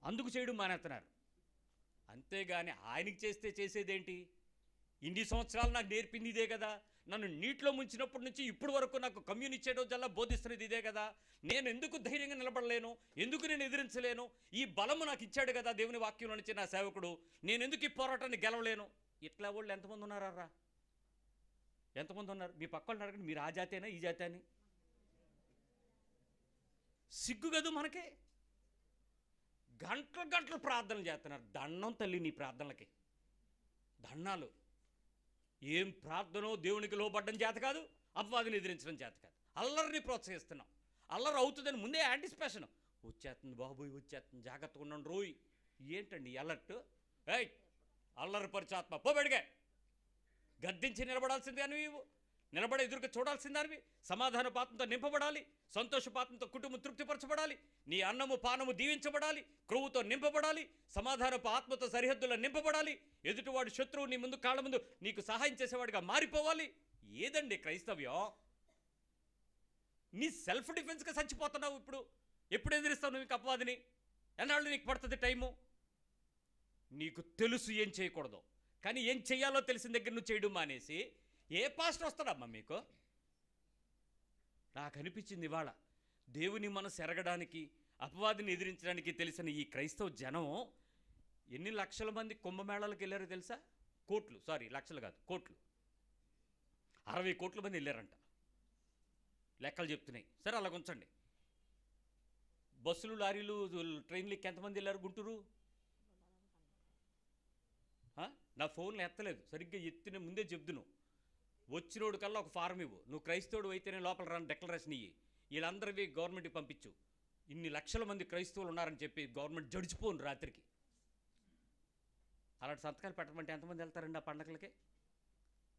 అందుకు చేయడం మానేస్తున్నారు. అంతేగాని ఆయనకి చేసేదేంటి? ఇన్ని సంవత్సరాలు నాకు నేర్పింది ఇదే కదా, నన్ను నీటిలో ముంచినప్పటి నుంచి ఇప్పటి వరకు నాకు కమ్యూనిటీ చేయడం బోధిస్తున్నది ఇదే కదా. నేను ఎందుకు ధైర్యంగా నిలబడలేను? ఎందుకు నేను ఎదిరించలేను? ఈ బలము నాకు ఇచ్చాడు కదా దేవుని వాక్యంలో నుంచి నా సేవకుడు, నేను ఎందుకు ఈ పోరాటాన్ని గెలవలేను? ఇట్లా వాళ్ళు ఎంతమంది ఉన్నారా? ఎంతమంది ఉన్నారు? మీ పక్కన అడగండి, మీరు ఆ జాతేనా ఈ జాతి అని? సిగ్గు కదూ మనకే. గంటలు ప్రార్థనలు చేస్తున్నారు. దండం తల్లి నీ ప్రార్థనలకి, దండాలు. ఏం ప్రార్థనో దేవునికి లోబడ్డం చేత కాదు, అపవాదిని ఎదిరించడం చేత కాదు. అల్లరిని ప్రోత్సహిస్తున్నాం, అల్లరి అవుతుందని ముందే యాంటిసిపేషన్. వచ్చేస్తుంది బాబోయ్, వచ్చేస్తుంది, జాగ్రత్తగా ఉండండి రోయ్. ఏంటండి అలర్ట్? ఏయ్ అల్లరి పరిచాత్మ పోబెడిగా గద్దించి నిలబడాల్సింది అని, నిలబడి ఎదురుగా చూడాల్సిందానివి. సమాధాన పాత్రతో నింపబడాలి, సంతోష పాత్రతో కుటుంబం తృప్తిపరచబడాలి, నీ అన్నము పానము దీవించబడాలి, క్రొవ్వుతో నింపబడాలి, సమాధానపు ఆత్మతో సరిహద్దులో నింపబడాలి, ఎదుటివాడు శత్రువు నీ ముందు కాళ్ళ ముందు నీకు సహాయం చేసేవాడిగా మారిపోవాలి. ఏదండి క్రైస్తవ్యం? నీ సెల్ఫ్ డిఫెన్స్గా చచ్చిపోతున్నావు. ఎప్పుడు ఎదిరిస్తావు నువ్వు అపవాదిని? ఎన్నాళ్ళు నీకు పడుతుంది టైము? నీకు తెలుసు ఏం చేయకూడదు, కానీ ఏం చెయ్యాలో తెలిసిన దగ్గర నువ్వు చేయడం మానేసి ఏ పాస్టర్ వస్తాడమ్మా మీకు? నాకు అనిపించింది ఇవాళ దేవుని మనసు ఎరగడానికి, అపవాదిని ఎదిరించడానికి తెలిసిన ఈ క్రైస్తవ జనం ఎన్ని లక్షల మంది కుంభమేళాలకు వెళ్ళారో తెలుసా? లక్షలు కాదు, కోట్లు. 60 కోట్ల మంది వెళ్ళారంట, లెక్కలు చెప్తున్నాయి. సరే అలాగ ఉంచండి. బస్సులు, లారీలు, ట్రైన్లకి ఎంతమంది వెళ్ళారు గుంటూరు? నా ఫోన్లో ఎత్తలేదు, సరిగ్గా ఎత్తిన ముందే చెప్దును. వచ్చినోడు కల్లా ఒక ఫారం ఇవ్వు, నువ్వు క్రైస్తవుడు అయితేనే లోపల రాని డిక్లరేషన్ ఇయ్యి, వీళ్ళందరివి గవర్నమెంట్కి పంపించు, ఇన్ని లక్షల మంది క్రైస్తవులు ఉన్నారని చెప్పి గవర్నమెంట్ జడిచిపోను రాత్రికి. అలాంటి సంతకాలు పెట్టమంటే ఎంతమంది వెళ్తారండి ఆ పండగలకి?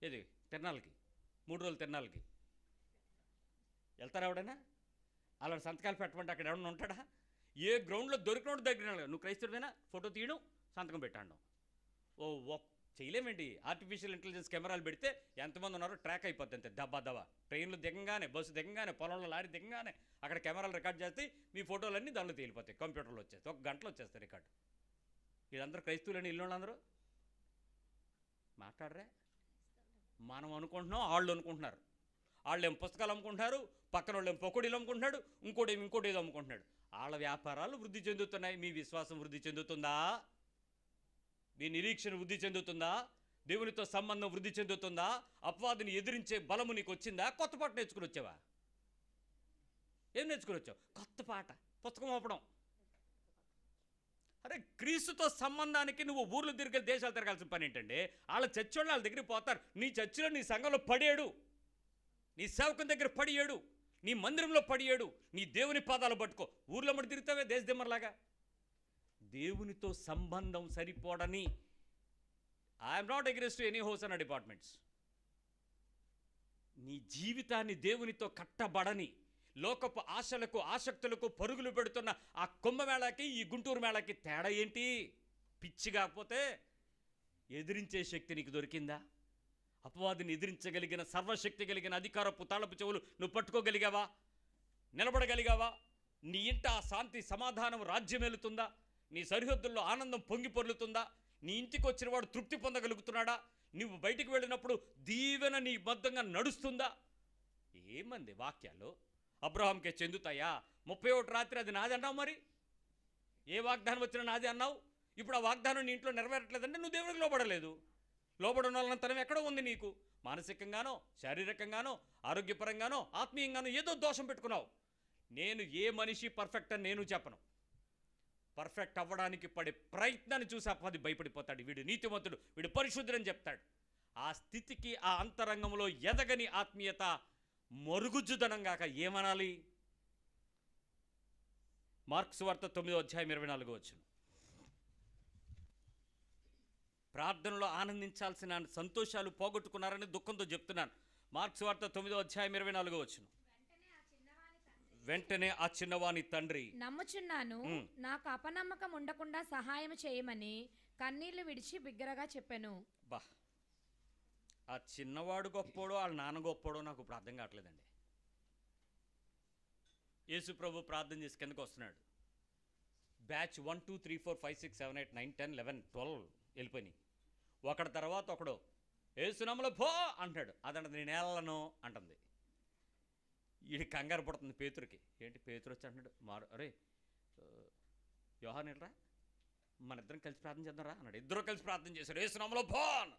ఏది తిరణాలకి, 3 రోజులు తిరణాలకి వెళ్తారా ఎవడైనా? అలాంటి సంతకాలు పెట్టమంటే అక్కడ ఎవడన్నా ఉంటాడా? ఏ గ్రౌండ్లో దొరికినోడు దగ్గర నువ్వు క్రైస్తవుడైనా ఫోటో తీయడం, సంతకం పెట్టాడు. చేయలేమేంటి? ఆర్టిఫిషియల్ ఇంటెలిజెన్స్ కెమెరాలు పెడితే ఎంతమంది ఉన్నారో ట్రాక్ అయిపోద్ది అంతే, దబ్బా దబ్బా. ట్రైన్లు దిగంగానే, బస్సు దిగంగానే, పొలంలో లారీ దిగంగానే అక్కడ కెమెరాలు రికార్డ్ చేస్తే మీ ఫోటోలన్నీ దానిలో తేలిపోతాయి, కంప్యూటర్లో వచ్చేస్తాయి, 1 గంటలో వచ్చేస్తాయి రికార్డు. వీళ్ళందరూ క్రైస్తవులని ఇల్లు వాళ్ళందరూ మాట్లాడరే. మనం అనుకుంటున్నాం, వాళ్ళు అనుకుంటున్నారు. వాళ్ళు ఏం పుస్తకాలు అమ్ముకుంటున్నారు, పక్కన వాళ్ళు ఏం పకోడీలు అమ్ముకుంటున్నాడు, ఇంకోటి ఏదో అమ్ముకుంటున్నాడు. వాళ్ళ వ్యాపారాలు వృద్ధి చెందుతున్నాయి. మీ విశ్వాసం వృద్ధి చెందుతుందా? మీ నిరీక్షణ వృద్ధి చెందుతుందా? దేవునితో సంబంధం వృద్ధి చెందుతుందా? అపవాదిని ఎదిరించే బలము నీకు వచ్చిందా? కొత్త పాట నేర్చుకుని వచ్చావా? ఏం నేర్చుకుని వచ్చావు? కొత్త పాట, పుస్తకం ఆపడం. అరే, క్రీస్తుతో సంబంధానికి నువ్వు ఊర్లు తిరిగి దేశాలు తిరగాల్సిన పని ఏంటంటే? వాళ్ళ చర్చోళ్ళు వాళ్ళ దగ్గరికి పోతారు. నీ చర్చిలో, నీ సంఘంలో పడేడు, నీ సేవకుని దగ్గర పడియేడు, నీ మందిరంలో పడియేడు, నీ దేవుని పాదాలు పట్టుకో. ఊర్లో మడి తిరుగుతావే దేశదిమ్మర్లాగా. దేవునితో సంబంధం సరిపోడని. I'm not agreed to any house and departments. నీ జీవితాన్ని దేవునితో కట్టబడని, లోకపు ఆశలకు ఆసక్తులకు పరుగులు పెడుతున్న ఆ కుంభమేళాకి ఈ గుంటూరు మేళాకి తేడా ఏంటి? పిచ్చి కాకపోతే ఎదిరించే శక్తి నీకు దొరికిందా? అపవాదిని ఎదిరించగలిగిన సర్వశక్తి కలిగిన అధికారపు తాళపు చెవులు నువ్వు పట్టుకోగలిగావా? నిలబడగలిగావా? నీ ఇంట ఆ శాంతి సమాధానం రాజ్యమేలుతుందా? నీ సరిహద్దుల్లో ఆనందం పొంగి పొర్లుతుందా? నీ ఇంటికి వచ్చిన వాడు తృప్తి పొందగలుగుతున్నాడా? నువ్వు బయటికి వెళ్ళినప్పుడు దీవెన నీ బద్ధంగా నడుస్తుందా? ఏమంది వాక్యాలు అబ్రహాంకే చెందుతాయా? 31 రాత్రి అది నాది అన్నావు. మరి ఏ వాగ్దానం వచ్చినా నాది అన్నావు. ఇప్పుడు ఆ వాగ్దానం నీ ఇంట్లో నెరవేరట్లేదంటే నువ్వు దేవుడికి లోబడలేదు. లోబడిన తనం ఎక్కడో ఉంది నీకు. మానసికంగానో, శారీరకంగానో, ఆరోగ్యపరంగానో, ఆత్మీయంగానో ఏదో దోషం పెట్టుకున్నావు. నేను ఏ మనిషి పర్ఫెక్ట్ అని నేను చెప్పను. పర్ఫెక్ట్ అవ్వడానికి పడే ప్రయత్నాన్ని చూసి అపవాది భయపడిపోతాడు. వీడు నీతిమంతుడు, వీడు పరిశుద్ధుడని చెప్తాడు. ఆ స్థితికి, ఆ అంతరంగంలో ఎదగని ఆత్మీయత మరుగుజ్జుదనంగాక ఏమనాలి? మార్క్స్ వార్త 9వ అధ్యాయం 24వ వచనం. ప్రార్థనలో ఆనందించాల్సిన సంతోషాలు పోగొట్టుకున్నారని దుఃఖంతో చెప్తున్నాను. మార్క్స్ వార్త 9వ అధ్యాయం 24వ వచనం. వెంటనే ఆ చిన్నవాని తండ్రి, నమ్ముచున్నాను, నాకు అపనమ్మకం ఉండకుండా సహాయం చేయమని కన్నీళ్లు విడిచి బిగ్గరగా చెప్పాను. బా, ఆ చిన్నవాడు గొప్పోడో వాళ్ళ నాన్న గొప్పోడో నాకు ఇప్పుడు అర్థం కావట్లేదండి. యేసు ప్రభు ప్రార్థన చేసి కిందకు వస్తున్నాడు. బ్యాచ్ 1 2 3 4 5 6 7 8 9 10 11 12 వెళ్ళిపోయినాయి. ఒకటి తర్వాత ఒకడు ఏసునామములో పో అంటాడు. అదంటే నేను వెళ్ళను అంటుంది. వీడి కంగారు పడుతుంది పేతురుకి. ఏంటి పేతురు వచ్చి అంటున్నాడు, అరే యోహాన్ ఏంట్రా, మన ఇద్దరం కలిసి ప్రార్థన చేద్దాం రా అన్నాడు. ఇద్దరు కలిసి ప్రార్థన చేశారు. ఏసునామములో పో అన్న.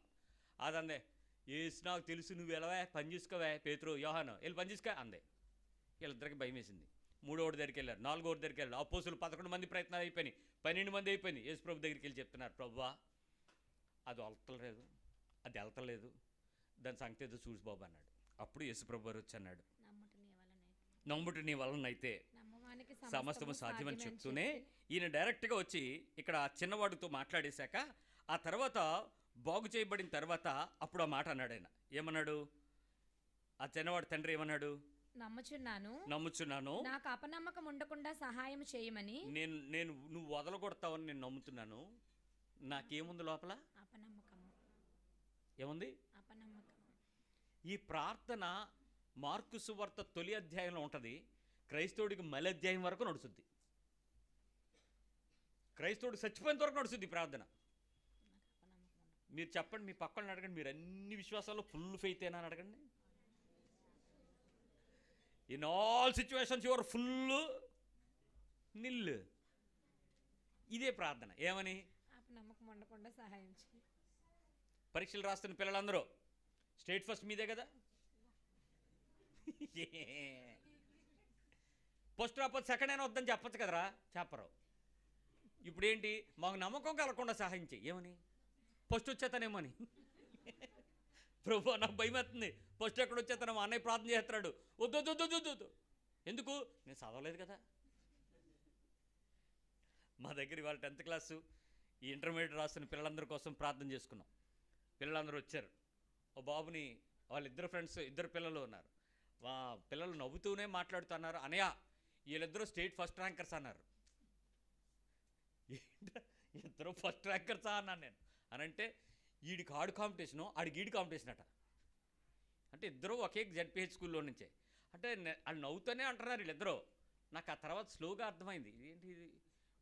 అదందే, ఏసు నాకు తెలుసు, నువ్వు వెళ్ళవే, పని చూసుకోవే పేతురు, యోహాను వెళ్ళి పని చూసుకో అందే. వీళ్ళిద్దరికి భయం వేసింది. 3వ దగ్గరికి వెళ్ళారు, 4వ దగ్గరికి వెళ్ళారు. అపోస్తులు 11 మంది ప్రయత్నాలు అయిపోయినాయి, 12 మంది అయిపోయింది. యేసు ప్రభు దగ్గరికి వెళ్ళి చెప్తున్నారు, ప్రభువా అది వెళ్తలేదు, దాని సంగతి ఏదో చూసి బాబు అన్నాడు. అప్పుడు యేసు ప్రభు వారు వచ్చి అన్నాడు, నమ్ముట నీ వలనైతే సమస్తము సాధ్యమని చెప్తూనే ఈయన డైరెక్ట్గా వచ్చి ఇక్కడ చిన్నవాడితో మాట్లాడేశాక ఆ తర్వాత బాగు చేయబడిన తర్వాత అప్పుడు ఆ మాట అన్నాడు. ఆయన ఏమన్నాడు? ఆ చిన్నవాడి తండ్రి ఏమన్నాడు? నమ్ముచున్నాను, నాకు అపనమ్మకం ఉండకుండా సహాయం చేయమని. నేను నువ్వు వదలగొడతావని నేను నమ్ముతున్నాను. నాకేముంది లోపల? అపనమ్మకం. ఏముంది? అపనమ్మకం. ఈ ప్రార్థన మార్కు సువార్త తొలి అధ్యాయంలో ఉంటుంది. క్రైస్తవుడికి మళ్ళీ అధ్యాయం వరకు నడుస్తుంది. క్రైస్తవుడు చచ్చిపోయేంత వరకు నడుస్తుంది ప్రార్థన. మీరు చెప్పండి, మీ పక్కన అడగండి, మీరు అన్ని విశ్వాసాల్లో ఫుల్ ఫెయిత్ ఏనా అని అడగండి. In all situations your full nil. ఇదే ప్రార్థన. ఏమని? అపనమ్మకం ఉండకుండా సహాయం చేయి. పరీక్షలు రాస్తున్న పిల్లలందరూ స్టేట్ ఫస్ట్ మీదే కదా. ఫస్ట్ రాకపోతే సెకండ్ అయినా వద్దని చెప్పచ్చు కదరా, చెప్పరు. ఇప్పుడు ఏంటి? మాకు నమ్మకం కలగకుండా సహాయం చేయి. ఏమని? ఫస్ట్ వచ్చేతానేమో అని. ప్రభు నాకు భయం వేస్తుంది, ఫస్ట్ ఎక్కడ వచ్చేస్తాను మా అన్నయ్య ప్రార్థన చేస్తున్నాడు, వద్దు వద్దు వద్దు వద్దు వద్దు. ఎందుకు? నేను చదవలేదు కదా. మా దగ్గర ఇవాళ 10th క్లాసు ఈ ఇంటర్మీడియట్ రాస్తున్న పిల్లలందరి కోసం ప్రార్థన చేసుకున్నాం. పిల్లలందరూ వచ్చారు. ఓ బాబుని వాళ్ళిద్దరు ఫ్రెండ్స్, ఇద్దరు పిల్లలు ఉన్నారు. పిల్లలు నవ్వుతూనే మాట్లాడుతున్నారు, అనయ్య వీళ్ళిద్దరూ స్టేట్ ఫస్ట్ ర్యాంకర్స్ అన్నారు. ఇద్దరు ఫస్ట్ ర్యాంకర్సా అన్నాను నేను. అనంటే వీడికి ఆడు కాంపిటీషను, ఆడికి ఈడు కాంపిటీషన్ అట. అంటే ఇద్దరు ఒకే జెడ్పీహెచ్ స్కూల్లో నుంచే. అంటే వాళ్ళు నవ్వుతూనే అంటున్నారు వీళ్ళిద్దరూ. నాకు ఆ తర్వాత స్లోగా అర్థమైంది, ఏంటి ఇది,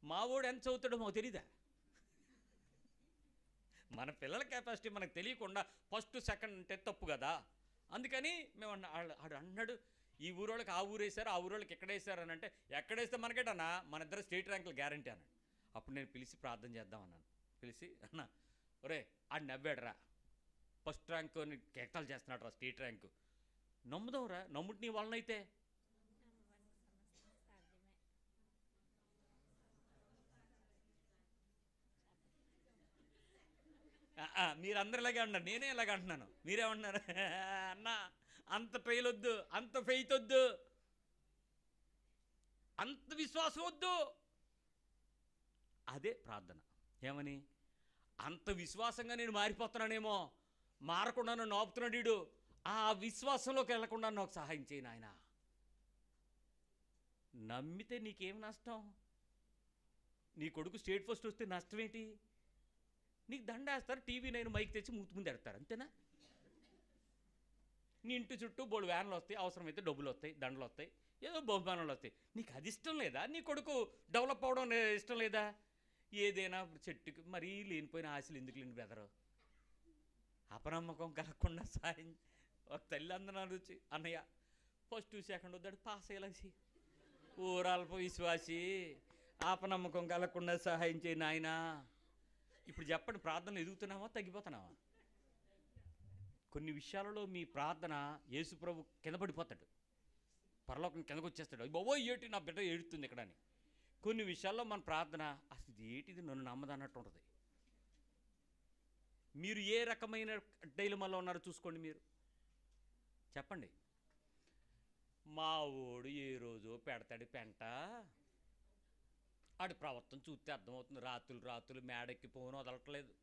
మా వాడు ఎంత చదువుతాడో మాకు తెలీదా? మన పిల్లల కెపాసిటీ మనకు తెలియకుండా ఫస్ట్ సెకండ్ అంటే తప్పు కదా. అందుకని మేము ఆడు అన్నాడు, ఈ ఊరోళ్ళకి ఆ ఊరు వేశారు, ఆ ఊరోళ్ళకి ఎక్కడ వేశారు అని. అంటే ఎక్కడేస్తే మనకేటన్నా, మన ఇద్దరు స్టేట్ ర్యాంకులు గ్యారంటీ అన్నాడు. అప్పుడు నేను పిలిచి ప్రార్థన చేద్దాం అన్నాను. పిలిచి, అన్న ఒరే ఆడు నవ్వాడురా, ఫస్ట్ ర్యాంకు అని కేకటాలు చేస్తున్నాడు రా, స్టేట్ ర్యాంకు. నమ్ముదాంరా, నమ్ముటి నీ వలనైతే. మీరందరూ ఇలాగే అంటున్నారు, నేనే ఇలాగ అంటున్నాను. మీరేమంటున్నారు? అన్న అంత ట్రైల్ వద్దు, అంత ఫెయిత్ వద్దు, అంత విశ్వాసం వద్దు. అదే ప్రార్థన. ఏమని? అంత విశ్వాసంగా నేను మారిపోతున్నానేమో, మారకుండా నన్ను ఆపుతున్నాడు వీడు, ఆ విశ్వాసంలోకి వెళ్లకుండా నాకు సహాయం చేయి నాయన. నమ్మితే నీకేం నష్టం? నీ కొడుకు స్టేట్ ఫస్ట్ వస్తే నష్టం ఏంటి? నీకు దండేస్తారు, TV9 మైక్ తెచ్చి మూతి ముందు ఎడతారు, అంతేనా? నీ ఇంటి చుట్టూ బోళ్ళు వ్యాన్లు వస్తాయి, అవసరమైతే డబ్బులు వస్తాయి, దండలు వస్తాయి, ఏదో బహుమానాలు వస్తాయి. నీకు అది ఇష్టం లేదా? నీ కొడుకు డెవలప్ అవ్వడం ఇష్టం లేదా? ఏదైనా చెట్టుకి మరీ లేనిపోయిన ఆశలు ఎందుకు లేని బెదరు? అపనమ్మకం కలగకుండా సాయం. ఒక తల్లి అందరూ వచ్చి, అన్నయ్య ఫస్ట్ సెకండ్ వద్దాడు, పాస్ అయ్యేలాసి, ఊరాల్ప విశ్వాసి, అపనమ్మకం కలగకుండా సహాయం చేయి నాయనా. ఇప్పుడు చెప్పండి, ప్రార్థనలు ఎదుగుతున్నావా తగ్గిపోతున్నావా? కొన్ని విషయాలలో మీ ప్రార్థన యేసు ప్రభు కింద పడిపోతాడు, పరలోకం కిందకు వచ్చేస్తాడు. బాబో ఏటి నా బిడ్డ ఏడుతుంది ఇక్కడ అని. కొన్ని విషయాల్లో మన ప్రార్థన అసలు ఏటిది నన్ను నమ్మదన్నట్టు ఉంటుంది. మీరు ఏ రకమైన డైలమాలో ఉన్నారో చూసుకోండి. మీరు చెప్పండి, మా ఓడు ఏ రోజు పెడతాడు పెంట, ఆడి ప్రవర్తన చూస్తే అర్థమవుతుంది, రాత్రులు మేడెక్కి పోను వదలట్లేదు.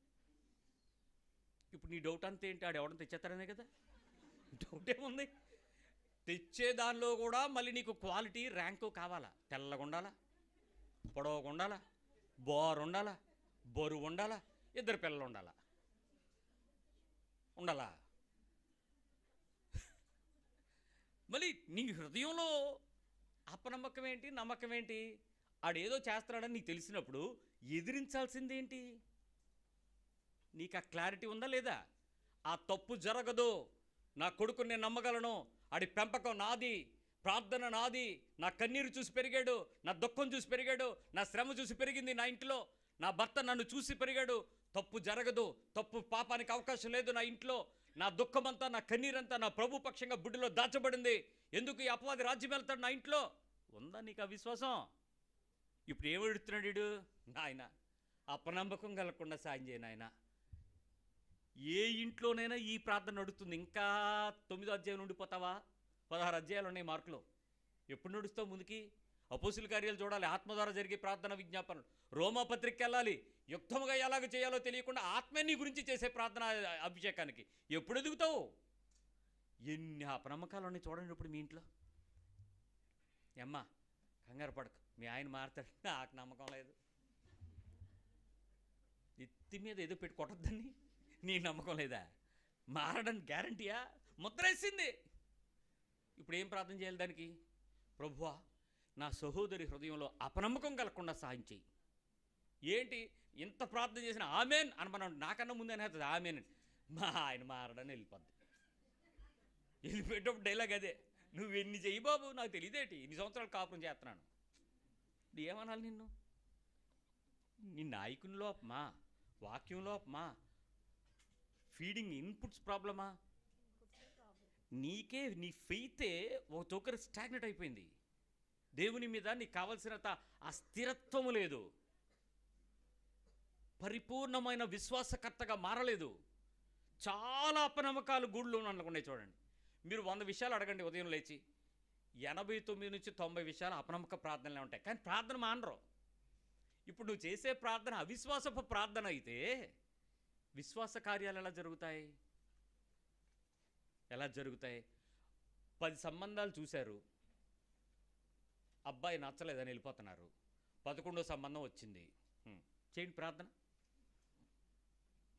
ఇప్పుడు నీ డౌట్ అంతా ఏంటి? ఆడు ఎవడని తెచ్చేస్తాడనే కదా. డౌట్ ఏముంది? తెచ్చే దానిలో కూడా మళ్ళీ నీకు క్వాలిటీ ర్యాంకు కావాలా? తెల్లగా ఉండాలా, పొడవుగా ఉండాలా, బోరు ఉండాలా, బరువు ఉండాలా, ఇద్దరు పిల్లలు ఉండాలా. మళ్ళీ నీ హృదయంలో అపనమ్మకం ఏంటి, నమ్మకం ఏంటి? ఆడేదో చేస్తున్నాడని నీకు తెలిసినప్పుడు ఎదిరించాల్సిందేంటి? నీకు ఆ క్లారిటీ ఉందా లేదా? ఆ తప్పు జరగదు, నా కొడుకుని నేను నమ్మగలను, ఆడి పెంపకం నాది, ప్రార్థన నాది, నా కన్నీరు చూసి పెరిగాడు, నా దుఃఖం చూసి పెరిగాడు, నా శ్రమ చూసి పెరిగింది నా ఇంట్లో, నా భర్త నన్ను చూసి పెరిగాడు. తప్పు జరగదు, తప్పు పాపానికి అవకాశం లేదు నా ఇంట్లో. నా దుఃఖమంతా, నా కన్నీరంతా నా ప్రభు పక్షంగా బుడ్డిలో దాచబడింది. ఎందుకు ఈ అపవాది రాజ్యం వెళ్తాడు నా ఇంట్లో? ఉందా నీకు ఆ విశ్వాసం? ఇప్పుడు ఏమడుతున్నాడు వీడు? నాయన అపనమ్మకం కలగకుండా సాయం చేయను నాయన. ఏ ఇంట్లోనైనా ఈ ప్రార్థన నడుస్తుంది. ఇంకా 9వ అధ్యాయం ఉండిపోతావా? 16 అధ్యాయాలు ఉన్నాయి మార్కులో. ఎప్పుడు నడుస్తావు ముందుకి? అపోస్తుల కార్యాలు చూడాలి, ఆత్మ ద్వారా జరిగే ప్రార్థన విజ్ఞాపనలు. రోమా పత్రికకి వెళ్ళాలి, యుక్తముగా ఎలాగ చేయాలో తెలియకుండా ఆత్మే నీ గురించి చేసే ప్రార్థన అభిషేకానికి ఎప్పుడు ఎదుగుతావు? ఎన్ని అపనమ్మకాలు ఉన్నాయి చూడండి ఇప్పుడు మీ ఇంట్లో. అమ్మా కంగారు పడకు, మీ ఆయన మారుతాడు, నాకు నమ్మకం లేదు. ఎత్తి మీద ఏదో పెట్టి కొట్టద్దని నీ నమ్మకం లేదా? మారడానికి గ్యారంటీయా? ముద్రేసింది. ఇప్పుడు ఏం ప్రార్థన చేయాలి దానికి? ప్రభువా, నా సహోదరి హృదయంలో అపనమ్మకం కలగకుండా సాయం చెయ్యి. ఏంటి ఇంత ప్రార్థన చేసిన ఆమెన్ అనుమన్నాడు. నాకన్నా ముందే అనేది ఆమెన్. మా ఆయన మారడని వెళ్ళిపోద్ది. వెళ్ళిపోయేటప్పుడు డైలాగ్ అదే, నువ్వు ఎన్ని చెయ్యి బాబు, నాకు తెలియదేటి, ఇన్ని సంవత్సరాలు కాపురం చేస్తున్నాను. ఏమనాలి నిన్ను? నీ నాయకునిలో అప్పమా, వాక్యంలో అప్పమా, ఫీడింగ్ ఇన్పుట్స్ ప్రాబ్లమా? నీకే నీ ఫెయితే ఒక తొక్కర స్టాగ్నెట్ అయిపోయింది. దేవుని మీద నీకు కావలసినంత ఆ స్థిరత్వము లేదు, పరిపూర్ణమైన విశ్వాసకర్తగా మారలేదు. చాలా అపనమ్మకాలు గూళ్ళు అనుకున్నాయి. చూడండి, మీరు 100 విషయాలు అడగండి ఉదయం లేచి, 89 నుంచి 90 విషయాలు అపనమ్మక ప్రార్థనలే ఉంటాయి. కానీ ప్రార్థన మానరు. ఇప్పుడు నువ్వు చేసే ప్రార్థన అవిశ్వాసపు ప్రార్థన అయితే విశ్వాస కార్యాలు ఎలా జరుగుతాయి? ఎలా జరుగుతాయి? 10 సంబంధాలు చూశారు, అబ్బాయి నచ్చలేదని వెళ్ళిపోతున్నారు. 11వ సంబంధం వచ్చింది. చేయండి ప్రార్థన,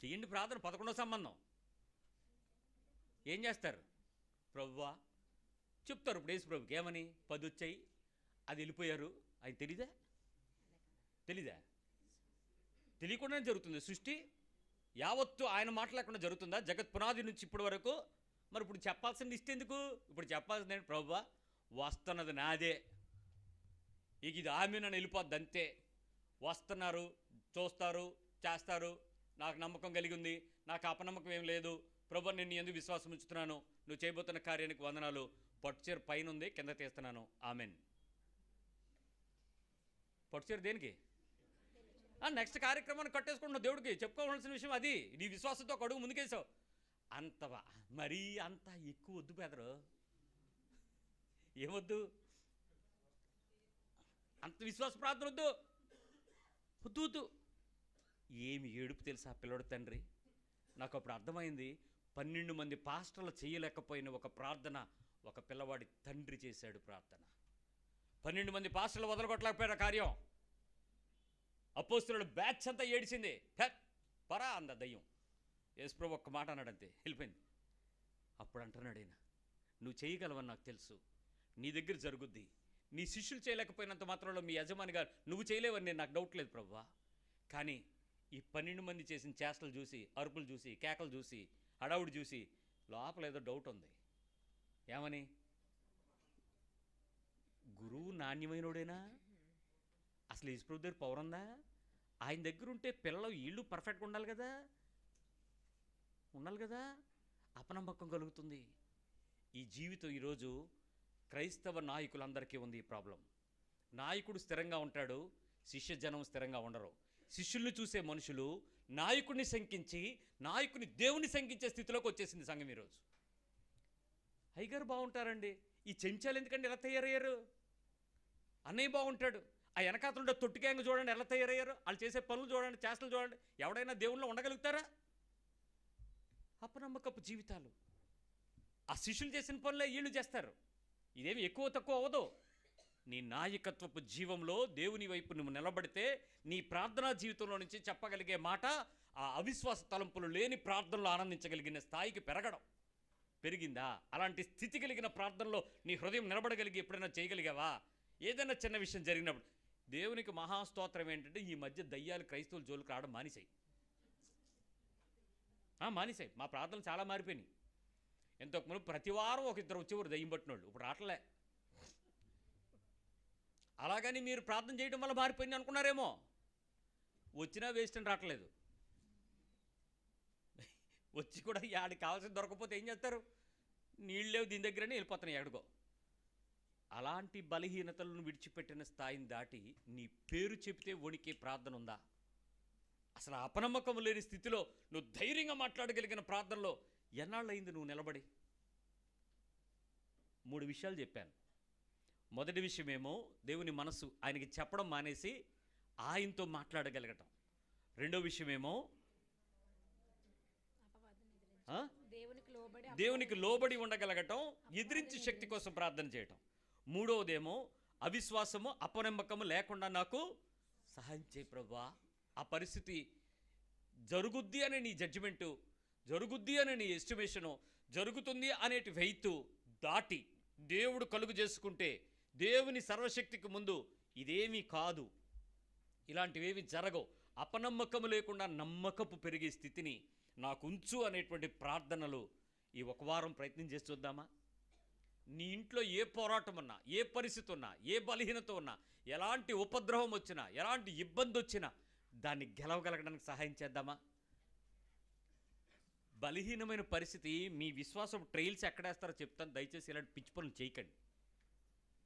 చేయండి ప్రార్థన. 11వ సంబంధం ఏం చేస్తారు? ప్రభువా చెప్తారు. ఇప్పుడు యేసు ప్రభుకి ఏమని? 10 వచ్చాయి, అది వెళ్ళిపోయారు. అది తెలీదా? తెలియకుండానే జరుగుతుంది సృష్టి యావత్తు. ఆయన మాట్లాడకుండా జరుగుతుందా జగత్ పునాది నుంచి ఇప్పటి వరకు? మరి ఇప్పుడు చెప్పాల్సిన లిస్ట్ ఎందుకు? ఇప్పుడు చెప్పాల్సింది ఏంటి? ప్రభువా వస్తున్నది నాదే, ఇక ఇది ఆమె నన్ను వెళ్ళిపోద్ది అంతే. వస్తున్నారు, చూస్తారు, చేస్తారు, నాకు నమ్మకం కలిగి ఉంది, నాకు అపనమ్మకం ఏం లేదు. ప్రభు నేను ఎందుకు విశ్వాసం ఉంచుతున్నాను, నువ్వు చేయబోతున్న కార్యానికి వందనాలు. పట్టుచీర పైన ఉంది, కింద తీస్తున్నాను. ఆమెన్. పట్టుచీర దేనికి? నెక్స్ట్ కార్యక్రమాన్ని కట్టేసుకుంటున్నావు. దేవుడికి చెప్పుకోవాల్సిన విషయం అది. నీ విశ్వాసంతో ఒక అడుగు ముందుకేసావు. అంత మరీ అంత ఎక్కువ వద్దు బెదరు, ఏమొద్దు, అంత విశ్వాస ప్రార్థన వద్దు, వద్దు వద్దు. ఏమి ఏడుపు తెలుసా పిల్లడు తండ్రి? నాకు అప్పుడు అర్థమైంది, 12 మంది పాస్టర్లు చేయలేకపోయిన ఒక ప్రార్థన ఒక పిల్లవాడి తండ్రి చేశాడు. ప్రార్థన 12 మంది పాస్టర్లు వదలగొట్టలేకపోయిన కార్యం. అపోస్తలుడు బ్యాచ్ అంతా ఏడిచింది. పరా అంద దయ్యం. యేసుప్రభు ఒక్క మాట అన్నాడంతే, వెళ్ళిపోయింది. అప్పుడు అంటున్నాడు ఆయన, నువ్వు చేయగలవని నాకు తెలుసు, నీ దగ్గర జరుగుద్ది. నీ శిష్యులు చేయలేకపోయినంత మాత్రంలో మీ యజమానిగా నువ్వు చేయలేవని నేను నాకు డౌట్ లేదు ప్రభువా. కానీ ఈ 12 మంది చేసిన చేష్టలు చూసి, అరుపులు చూసి, కేకలు చూసి, హడావుడి చూసి లోపల ఏదో డౌట్ ఉంది. ఏమని? గురువు నాణ్యమైనోడేనా? అసలు యేసుప్రభు దగ్గర పవర్ ఉందా? ఆయన దగ్గర ఉంటే పిల్లలు వీళ్ళు పర్ఫెక్ట్గా ఉండాలి కదా. అపనమ్మకం కలుగుతుంది. ఈ జీవితం ఈరోజు క్రైస్తవ నాయకులందరికీ ఉంది ఈ ప్రాబ్లం. నాయకుడు స్థిరంగా ఉంటాడు, శిష్య జనం స్థిరంగా ఉండరు. శిష్యుల్ని చూసే మనుషులు నాయకుడిని శంకించి, నాయకుని దేవుని శంకించే స్థితిలోకి వచ్చేసింది సంఘం ఈరోజు. అయ్యగారు బాగుంటారండి, ఈ చెంచాలు ఎందుకండి ఎలా తయారయ్యారు? అన్నయ్య బాగుంటాడు, ఆ వెనకాతలుండే తొట్టికేంగ చూడండి ఎలా తయారయ్యారు, వాళ్ళు చేసే పనులు చూడండి, చేష్టలు చూడండి. ఎవడైనా దేవుళ్ళు ఉండగలుగుతారా? అపనమ్మకపు జీవితాలు. ఆ శిష్యులు చేసిన పనులే వీళ్ళు చేస్తారు. ఇదేమి ఎక్కువ తక్కువ అవ్వదు. నీ నాయకత్వపు జీవంలో దేవుని వైపు నువ్వు నిలబడితే నీ ప్రార్థనా జీవితంలో నుంచి చెప్పగలిగే మాట ఆ అవిశ్వాస తలంపులు లేని ప్రార్థనలో ఆనందించగలిగిన స్థాయికి పెరిగిందా? అలాంటి స్థితి కలిగిన ప్రార్థనలో నీ హృదయం నిలబడగలిగి ఎప్పుడైనా చేయగలిగావా? ఏదైనా చిన్న విషయం జరిగినప్పుడు దేవునికి మహాస్తోత్రం ఏంటంటే, ఈ మధ్య దయ్యాలు క్రైస్తవుల జోలికి రావడం మానేశాయి. మా ప్రార్థనలు చాలా మారిపోయినాయి. ఎంతకుముందు ప్రతి వారం ఒక ఇద్దరు వచ్చేవారు దయ్యం పట్టినోళ్ళు, ఇప్పుడు రావట్లే. అలాగని మీరు ప్రార్థన చేయడం వల్ల మారిపోయింది అనుకున్నారేమో. వచ్చినా వేస్ట్ అని రావట్లేదు. వచ్చి కూడా ఆడికి కావాల్సిన దొరకపోతే ఏం చేస్తారు? నీళ్ళు లేవు దీని దగ్గరనే వెళ్ళిపోతున్నాయి ఎక్కడికో. అలాంటి బలహీనతలను విడిచిపెట్టిన స్థాయిని దాటి నీ పేరు చెబితే వణికే ప్రార్థన ఉందా? అసలు అపనమ్మకం లేని స్థితిలో నువ్వు ధైర్యంగా మాట్లాడగలిగిన ప్రార్థనలో ఎన్నాళ్ళయింది నువ్వు నిలబడి? 3 విషయాలు చెప్పాను. మొదటి విషయమేమో దేవుని మనసు ఆయనకి చెప్పడం మానేసి ఆయనతో మాట్లాడగలగటం. రెండో విషయమేమో దేవునికి లోబడి ఉండగలగటం, ఎదిరించి శక్తి కోసం ప్రార్థన చేయటం. మూడవదేమో అవిశ్వాసము, అపనమ్మకము లేకుండా నాకు సహాయం చేయి ప్రభువా. ఆ పరిస్థితి జరుగుద్ది అనే నీ జడ్జిమెంటు, జరుగుద్ది అనే నీ ఎస్టిమేషను, జరుగుతుంది అనేటి వెయితు దాటి దేవుడు కలుగు చేసుకుంటే దేవుని సర్వశక్తికి ముందు ఇదేమీ కాదు, ఇలాంటివేమీ జరగవు, అపనమ్మకము లేకుండా నమ్మకపు పెరిగే స్థితిని నాకు ఉంచు అనేటువంటి ప్రార్థనలు ఈ ఒక వారం ప్రయత్నం చేసి చూద్దామా? నీ ఇంట్లో ఏ పోరాటం ఉన్నా, ఏ పరిస్థితి ఉన్నా, ఏ బలహీనత ఉన్నా, ఎలాంటి ఉపద్రవం వచ్చినా, ఎలాంటి ఇబ్బంది వచ్చినా దాన్ని గెలవగలగడానికి సహాయం చేద్దామా? బలహీనమైన పరిస్థితి, మీ విశ్వాసం ట్రైల్స్ ఎక్కడేస్తారో చెప్తాను, దయచేసి ఇలాంటి పిచ్చి పనులు చేయకండి.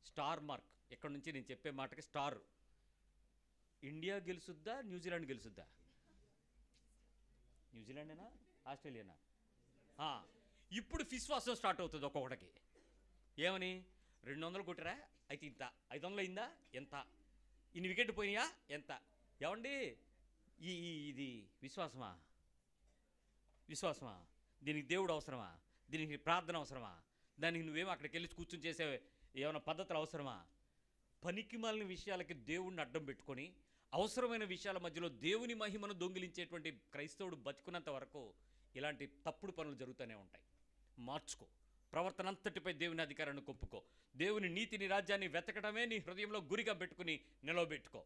స్టార్ మార్క్, ఇక్కడ నుంచి నేను చెప్పే మాటకి స్టార్. ఇండియా గెలుసుద్దా, న్యూజిలాండ్ గెలుసుద్దా? న్యూజిలాండేనా, ఆస్ట్రేలియానా? ఆ, ఇప్పుడు విశ్వాసం స్టార్ట్ అవుతుంది ఒక్కొక్కడికి. ఏమని 200 కొట్టిరా అయితే ఇంత, 500 అయిందా ఎంత, ఇన్ని వికెట్ పోయినాయా ఎంత. ఏమండి ఇది విశ్వాసమా? విశ్వాసమా? దీనికి దేవుడు అవసరమా? దీనికి ప్రార్థన అవసరమా? దానికి నువ్వేమో అక్కడికి వెళ్ళి కూర్చొని చేసే ఏమైనా పద్ధతులు అవసరమా? పనికి మాలిన విషయాలకి దేవుణ్ణి అడ్డం పెట్టుకొని అవసరమైన విషయాల మధ్యలో దేవుని మహిమను దొంగిలించేటువంటి క్రైస్తవుడు బతుకున్నంత వరకు ఇలాంటి తప్పుడు పనులు జరుగుతూనే ఉంటాయి. మార్చుకో, ప్రవర్తన అంతటిపై దేవుని అధికారాన్ని ఒప్పుకో. దేవుని నీతిని రాజ్యాన్ని వెతకడమే నీ హృదయంలో గురిగా పెట్టుకుని నిలవబెట్టుకో.